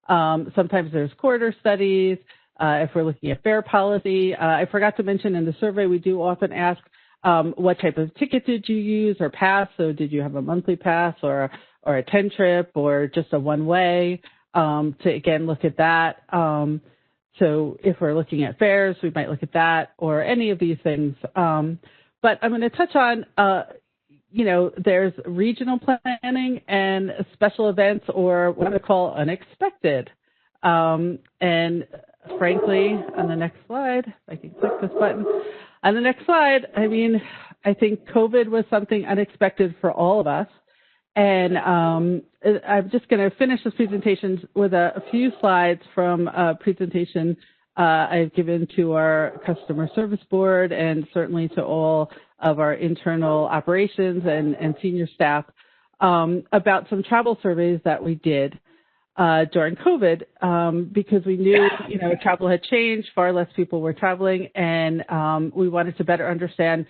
Sometimes there's corridor studies. If we're looking at fare policy, I forgot to mention in the survey, we do often ask, what type of ticket did you use or pass? So did you have a monthly pass or a 10 trip or just a one way? To again, look at that. So if we're looking at fares, we might look at that or any of these things. But I'm going to touch on, there's regional planning and special events, or what I call unexpected. And frankly, on the next slide, if I can click this button. On the next slide, I think COVID was something unexpected for all of us. And I'm just going to finish this presentation with a few slides from a presentation I've given to our customer service board and certainly to all of our internal operations and senior staff about some travel surveys that we did during COVID because we knew, travel had changed, far less people were traveling, and we wanted to better understand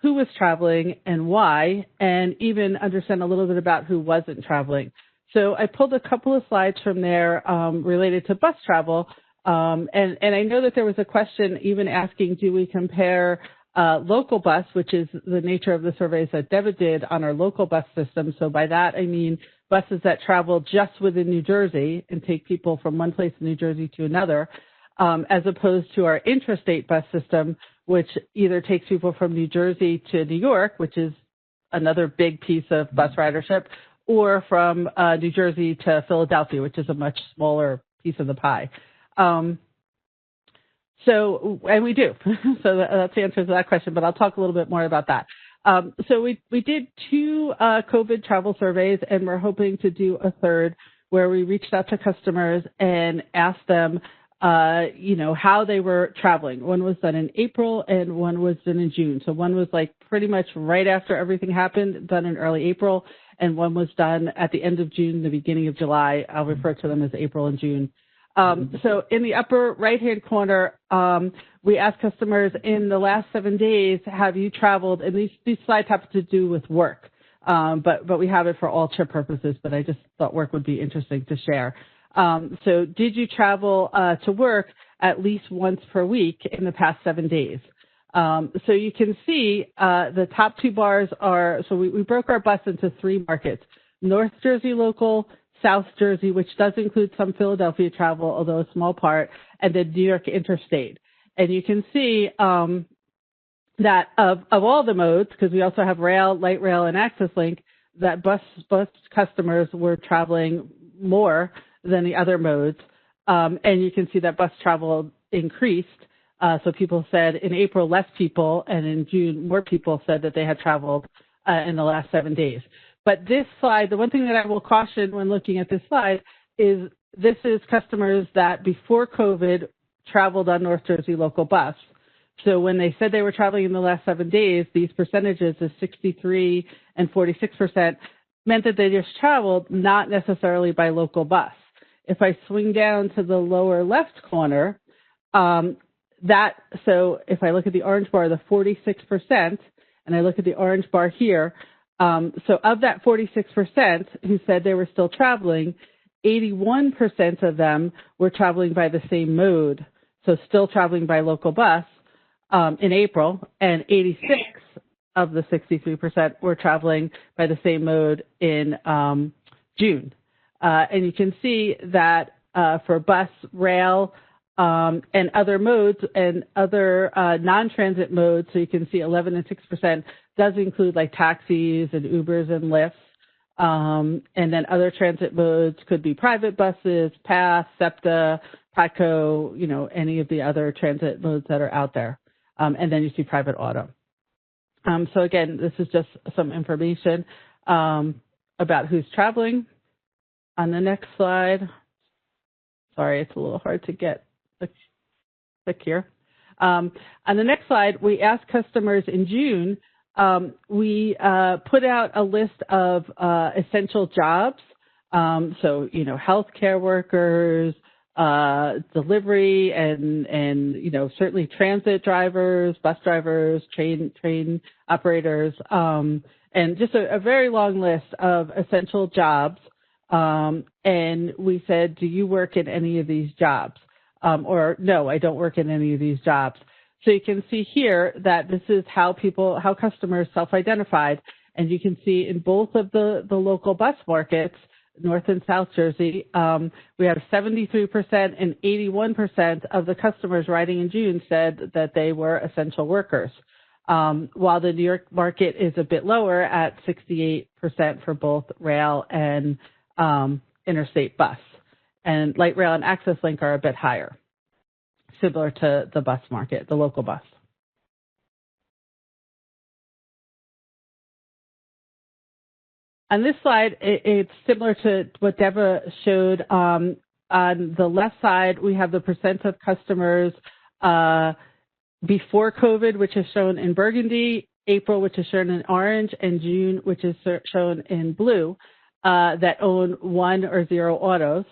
who was traveling and why, and even understand a little bit about who wasn't traveling. So I pulled a couple of slides from there related to bus travel, and I know that there was a question even asking, do we compare local bus, which is the nature of the surveys that Deva did on our local bus system. So by that, I mean buses that travel just within New Jersey and take people from one place in New Jersey to another, as opposed to our intrastate bus system, which either takes people from New Jersey to New York, which is another big piece of bus ridership, or from New Jersey to Philadelphia, which is a much smaller piece of the pie. And we do. So that's the answer to that question, but I'll talk a little bit more about that. So we did 2 COVID travel surveys, and we're hoping to do a third where we reached out to customers and asked them, how they were traveling. One was done in April and one was done in June. So one was like pretty much right after everything happened, done in early April, and one was done at the end of June, the beginning of July. I'll refer to them as April and June. So in the upper right-hand corner, we asked customers in the last 7 days, have you traveled? And these slides have to do with work, but we have it for all trip purposes, but I just thought work would be interesting to share. So did you travel to work at least once per week in the past 7 days? So you can see the top 2 bars are, so we broke our bus into 3 markets: North Jersey local, South Jersey, which does include some Philadelphia travel, although a small part, and then New York interstate. And you can see that of all the modes, because we also have rail, light rail, and access link, that bus customers were traveling more than the other modes. And you can see that bus travel increased. So people said in April, less people, and in June, more people said that they had traveled in the last 7 days. But this slide, the one thing that I will caution when looking at this slide is this is customers that before COVID traveled on North Jersey local bus. So when they said they were traveling in the last 7 days, these percentages of 63 and 46% meant that they just traveled, not necessarily by local bus. If I swing down to the lower left corner, so if I look at the orange bar, the 46%, and I look at the orange bar here, so of that 46% who said they were still traveling, 81% of them were traveling by the same mode, so still traveling by local bus in April, and 86 of the 63% were traveling by the same mode in June. And you can see that for bus, rail, and other modes and other non-transit modes, so you can see 11 and 6% does include like taxis and Ubers and Lyfts. And then other transit modes could be private buses, PATH, SEPTA, PATCO, any of the other transit modes that are out there. And then you see private auto. So again, this is just some information about who's traveling. On the next slide, sorry, it's a little hard to get the click here. On the next slide, we asked customers in June, we put out a list of essential jobs. So, healthcare workers, delivery, and certainly transit drivers, bus drivers, train operators, and just a very long list of essential jobs. And we said, do you work in any of these jobs? Or no, I don't work in any of these jobs. So you can see here that this is how customers self-identified. And you can see in both of the local bus markets, North and South Jersey, we have 73% and 81% of the customers riding in June said that they were essential workers. While the New York market is a bit lower at 68% for both rail and interstate bus. And light rail and access link are a bit higher, similar to the bus market, the local bus. On this slide, it's similar to what Deva showed. On the left side, we have the percent of customers before COVID, which is shown in burgundy, April, which is shown in orange, and June, which is shown in blue, that own 1 or 0 autos.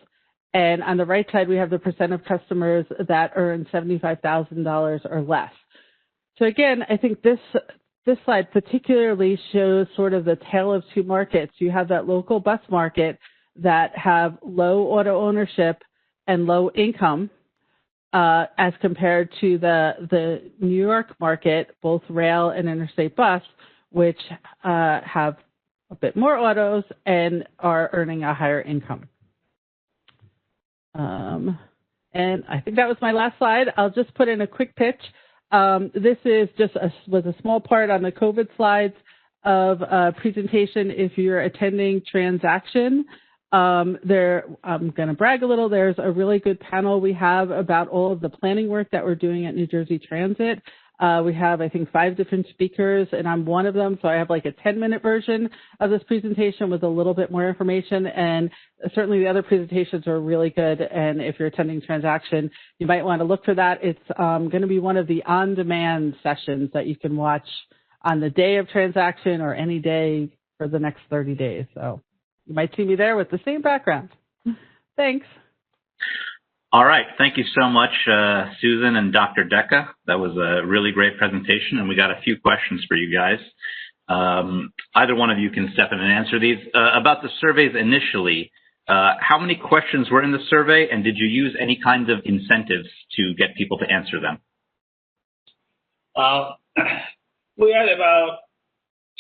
And on the right side, we have the percent of customers that earn $75,000 or less. So again, I think this slide particularly shows sort of the tale of two markets. You have that local bus market that have low auto ownership and low income as compared to the New York market, both rail and interstate bus, which have a bit more autos and are earning a higher income. And I think that was my last slide. I'll just put in a quick pitch. This is was a small part on the COVID slides of a presentation if you're attending Transaction. I'm going to brag a little. There's a really good panel we have about all of the planning work that we're doing at New Jersey Transit. We have, I think, 5 different speakers, and I'm one of them. So I have like a 10-minute version of this presentation with a little bit more information. And certainly the other presentations are really good. And if you're attending Transaction, you might want to look for that. It's going to be one of the on-demand sessions that you can watch on the day of Transaction or any day for the next 30 days. So you might see me there with the same background. Thanks. All right. Thank you so much, Susan and Dr. Decca. That was a really great presentation, and we got a few questions for you guys. Either one of you can step in and answer these. About the surveys initially, how many questions were in the survey, and did you use any kinds of incentives to get people to answer them? We had about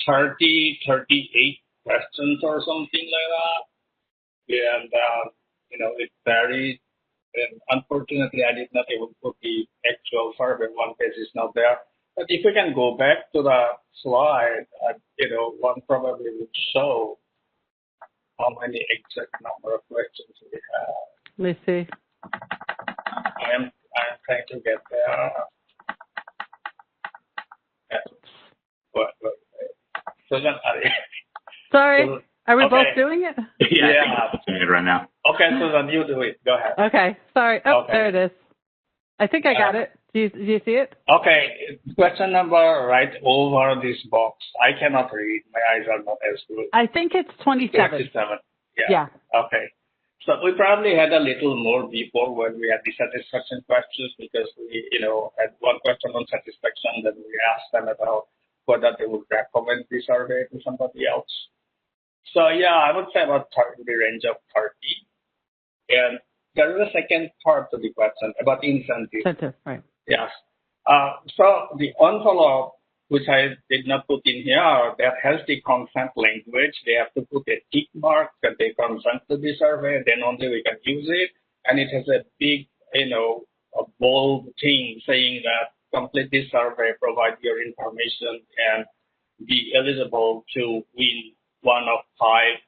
38 questions or something like that. And, it varied. And unfortunately, I did not even put the actual survey. One page is not there. But if we can go back to the slide, one probably would show how many exact number of questions we have. Let me see. I am trying to get there. Susan, sorry, are we okay. both doing it? Yeah, I'm doing it right now. Okay, Susan, you do it. Go ahead. Okay, sorry. Oh, okay. There it is. I think I got it. Do you see it? Okay, question number right over this box. I cannot read. My eyes are not as good. I think it's 27. 27. Yeah. Okay. So we probably had a little more before when we had the satisfaction questions because we, had one question on satisfaction, then we asked them about whether they would recommend the survey to somebody else. So yeah, I would say about the range of 30. And there is a second part to the question about incentives. Incentive, right. Yes. So the envelope, which I did not put in here, that has the consent language. They have to put a tick mark that they consent to the survey, then only we can use it. And it has a big, a bold thing saying that complete this survey, provide your information, and be eligible to win one of 5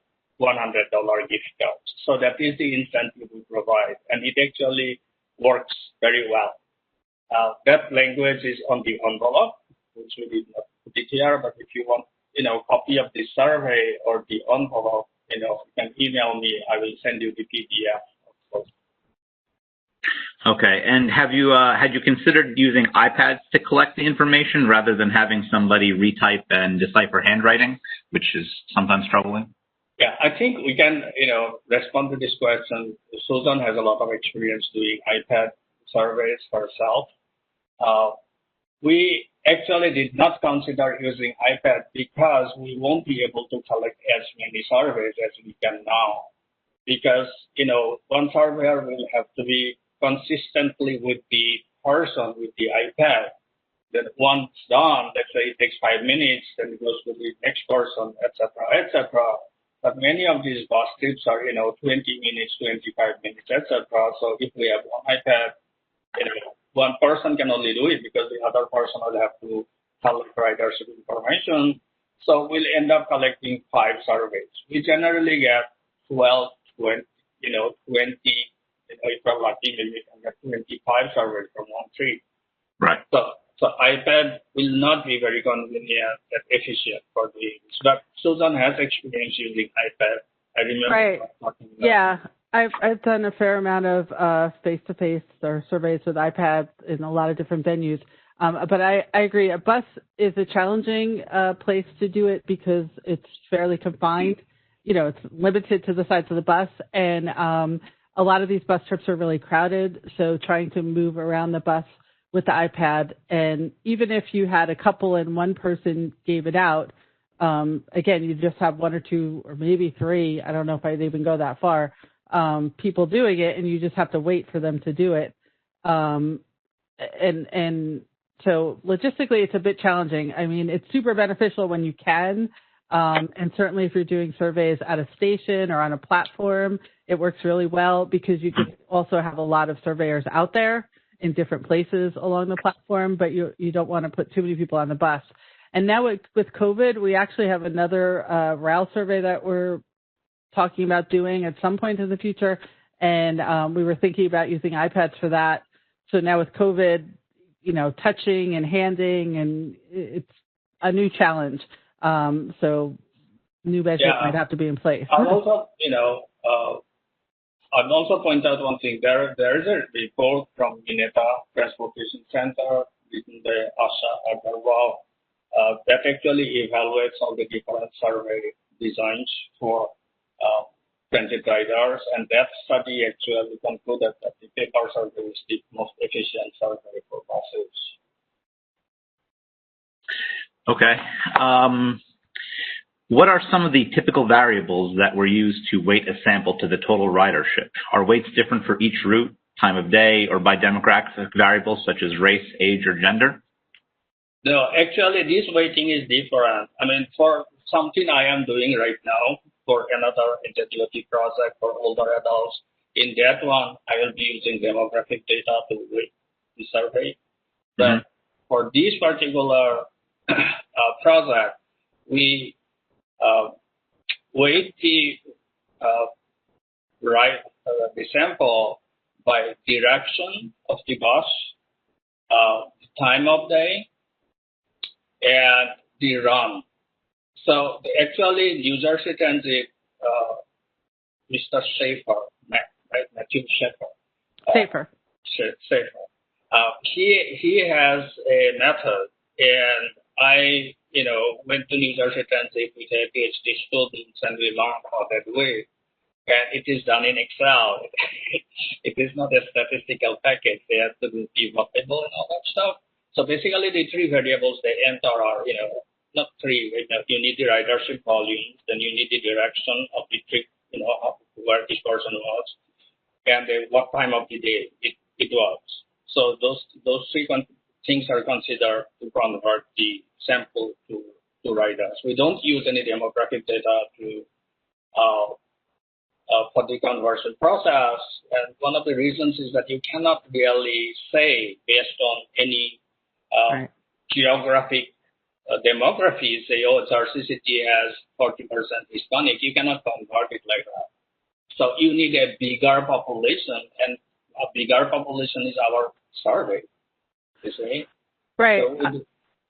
$100 gift cards. So that is the incentive we provide, and it actually works very well. That language is on the envelope, which we did not put it here, but if you want, copy of the survey or the envelope, you can email me. I will send you the PDF. Okay, and have you had you considered using iPads to collect the information rather than having somebody retype and decipher handwriting, which is sometimes troubling? Yeah, I think we can, respond to this question. Susan has a lot of experience doing iPad surveys herself. We actually did not consider using iPad because we won't be able to collect as many surveys as we can now. Because, one surveyor will have to be consistently with the person with the iPad. Then once done, let's say it takes 5 minutes, then it goes to the next person, etc., etc. But many of these bus trips are, 20 minutes, 25 minutes, etc. So if we have one iPad, one person can only do it because the other person will have to collect ridership information. So we'll end up collecting 5 surveys. We generally get 12, 20, 20. If we're lucky, maybe we can get 25 surveys from one trip. Right. So iPad will not be very convenient and efficient for the use. But Susan has experience using iPad. I remember right. talking about Yeah, I've done a fair amount of face-to-face or surveys with iPads in a lot of different venues. But I agree. A bus is a challenging place to do it because it's fairly confined. It's limited to the sides of the bus, and a lot of these bus trips are really crowded. So trying to move around the bus with the iPad, and even if you had a couple and one person gave it out, again, you just have 1 or 2 or maybe 3. I don't know if I'd even go that far. People doing it, and you just have to wait for them to do it. And so logistically, it's a bit challenging. I mean, it's super beneficial when you can And certainly if you're doing surveys at a station or on a platform, it works really well because you could also have a lot of surveyors out there in different places along the platform, but you don't want to put too many people on the bus. And now with COVID, we actually have another RAL survey that we're talking about doing at some point in the future. And we were thinking about using iPads for that. So now with COVID, touching and handing, and it's a new challenge. So new measures might have to be in place. I'll also, I'll also point out one thing. There is a report from Mineta Transportation Center within the Asha Agarwal that actually evaluates all the different survey designs for transit riders, and that study actually concluded that the paper survey is the most efficient survey for buses. Okay. What are some of the typical variables that were used to weight a sample to the total ridership? Are weights different for each route, time of day, or by demographic variables such as race, age, or gender? No, actually, this weighting is different. I mean, for something I am doing right now for another interactive project for older adults, in that one, I will be using demographic data to weight the survey. But for this particular project, we weight the sample by direction of the bus, time of day, and the run. So actually, New Jersey Transit, Mr. Schaefer, right, Matthew Schaefer. He has a method, and I, went to New Jersey Transit with a PhD students, and we learned how that way. And it is done in Excel. It is not a statistical package. They have to be pivottable and all that stuff. So basically, the three variables they enter are, not three. You need the ridership volume, then you need the direction of the trip, where each person was, and then what time of the day it was. So those three things are considered to convert the sample to riders. We don't use any demographic data to for the conversion process. And one of the reasons is that you cannot really say based on any geographic demography, say, RCCT has 40% Hispanic. You cannot convert it like that. So you need a bigger population, and a bigger population is our survey. You see? Right. So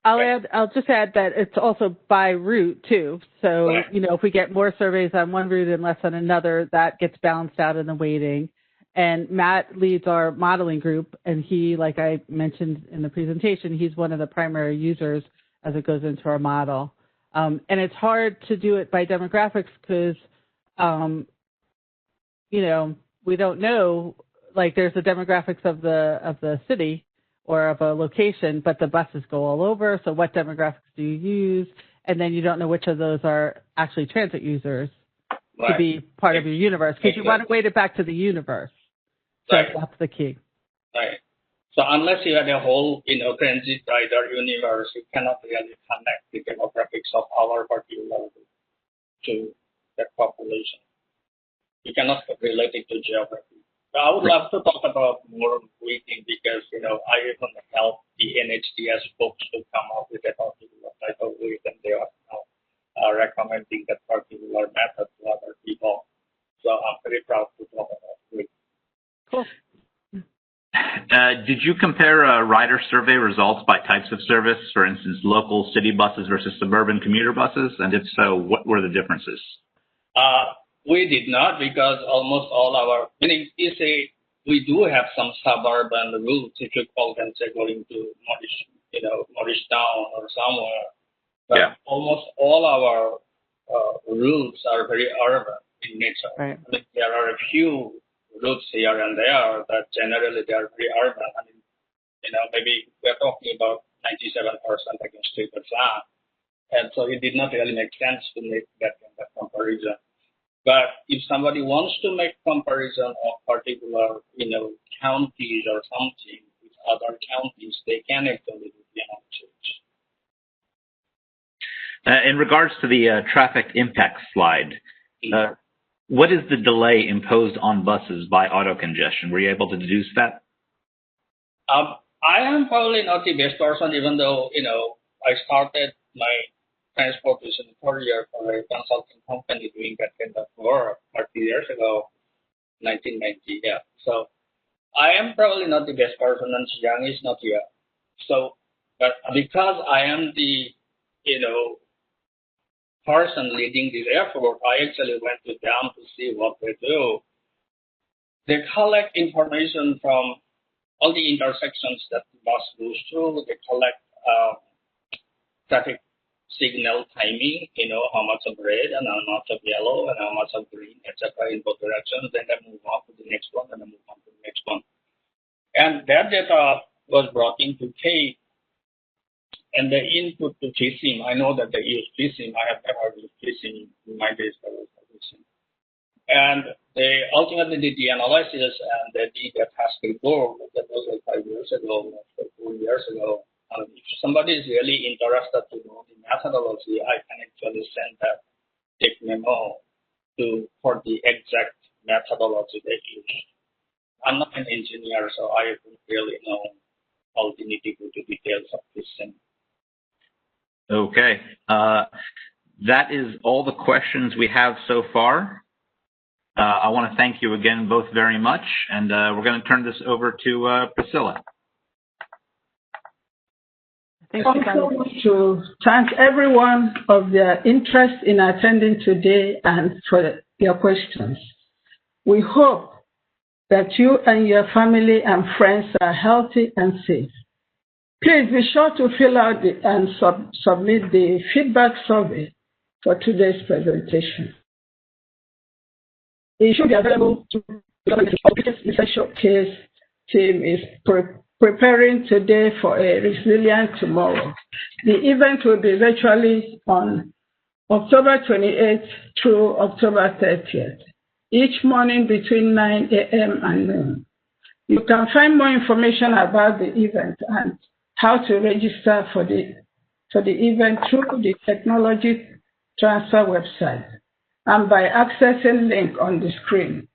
I'll just add that it's also by route too. So, if we get more surveys on one route and less on another, that gets balanced out in the weighting. And Matt leads our modeling group, and he, like I mentioned in the presentation, he's one of the primary users as it goes into our model. And it's hard to do it by demographics because, we don't know, like there's the demographics of the city or of a location, but the buses go all over. So what demographics do you use? And then you don't know which of those are actually transit users to be part of your universe, because you want to weight it back to the universe. So that's the key. Right. So unless you have a whole, transit rider universe, you cannot really connect the demographics of our particular to that population. You cannot relate it to geography. I would love to talk about more weighting because, I even help the NHTS folks to come up with a particular type of weight, and they are now recommending that particular method to other people. So I'm very proud to talk about weight. Cool. Did you compare rider survey results by types of service, for instance, local city buses versus suburban commuter buses? And if so, what were the differences? We did not, because almost all our, you say we do have some suburban routes, if you call them, say, going to Morristown or somewhere. But almost all our routes are very urban in nature. Right. There are a few routes here and there that generally they are very urban. Maybe we're talking about 97% against 3%. And so it did not really make sense to make that kind of comparison. But if somebody wants to make comparison of particular, counties or something with other counties, they can actually do the analysis. In regards to the traffic impact slide, what is the delay imposed on buses by auto congestion? Were you able to deduce that? I am probably not the best person, even though, I started my transportation career for a consulting company doing that kind of work 30 years ago, 1990, yeah. So I am probably not the best person, and Xiang is not here. So, but because I am the, person leading this effort, I actually went to them to see what they do. They collect information from all the intersections that the bus goes through. They collect traffic signal timing, how much of red and how much of yellow and how much of green, etc. in both directions. Then they move on to the next one and then move on to the next one. And that data was brought into K, and the input to KSIM. I know that they use KSIM. I have never used KSIM in my days. And they ultimately did the analysis, and they did a task report. That was like 5 years ago, 4 years ago. If somebody is really interested to know the methodology, I can actually send that take memo for the exact methodology they use. I'm not an engineer, so I don't really know all the nitty-gritty details of this thing. Okay. That is all the questions we have so far. I want to thank you again both very much, and we're going to turn this over to Priscilla. I also want to thank everyone for their interest in attending today and for your questions. We hope that you and your family and friends are healthy and safe. Please be sure to fill out and submit the feedback survey for today's presentation. It should be available to the showcase team is preparing today for a resilient tomorrow. The event will be virtually on October 28th through October 30th, each morning between 9 a.m. and noon. You can find more information about the event and how to register for the event through the Technology Transfer website and by accessing the link on the screen.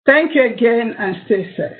Thank you again and stay safe.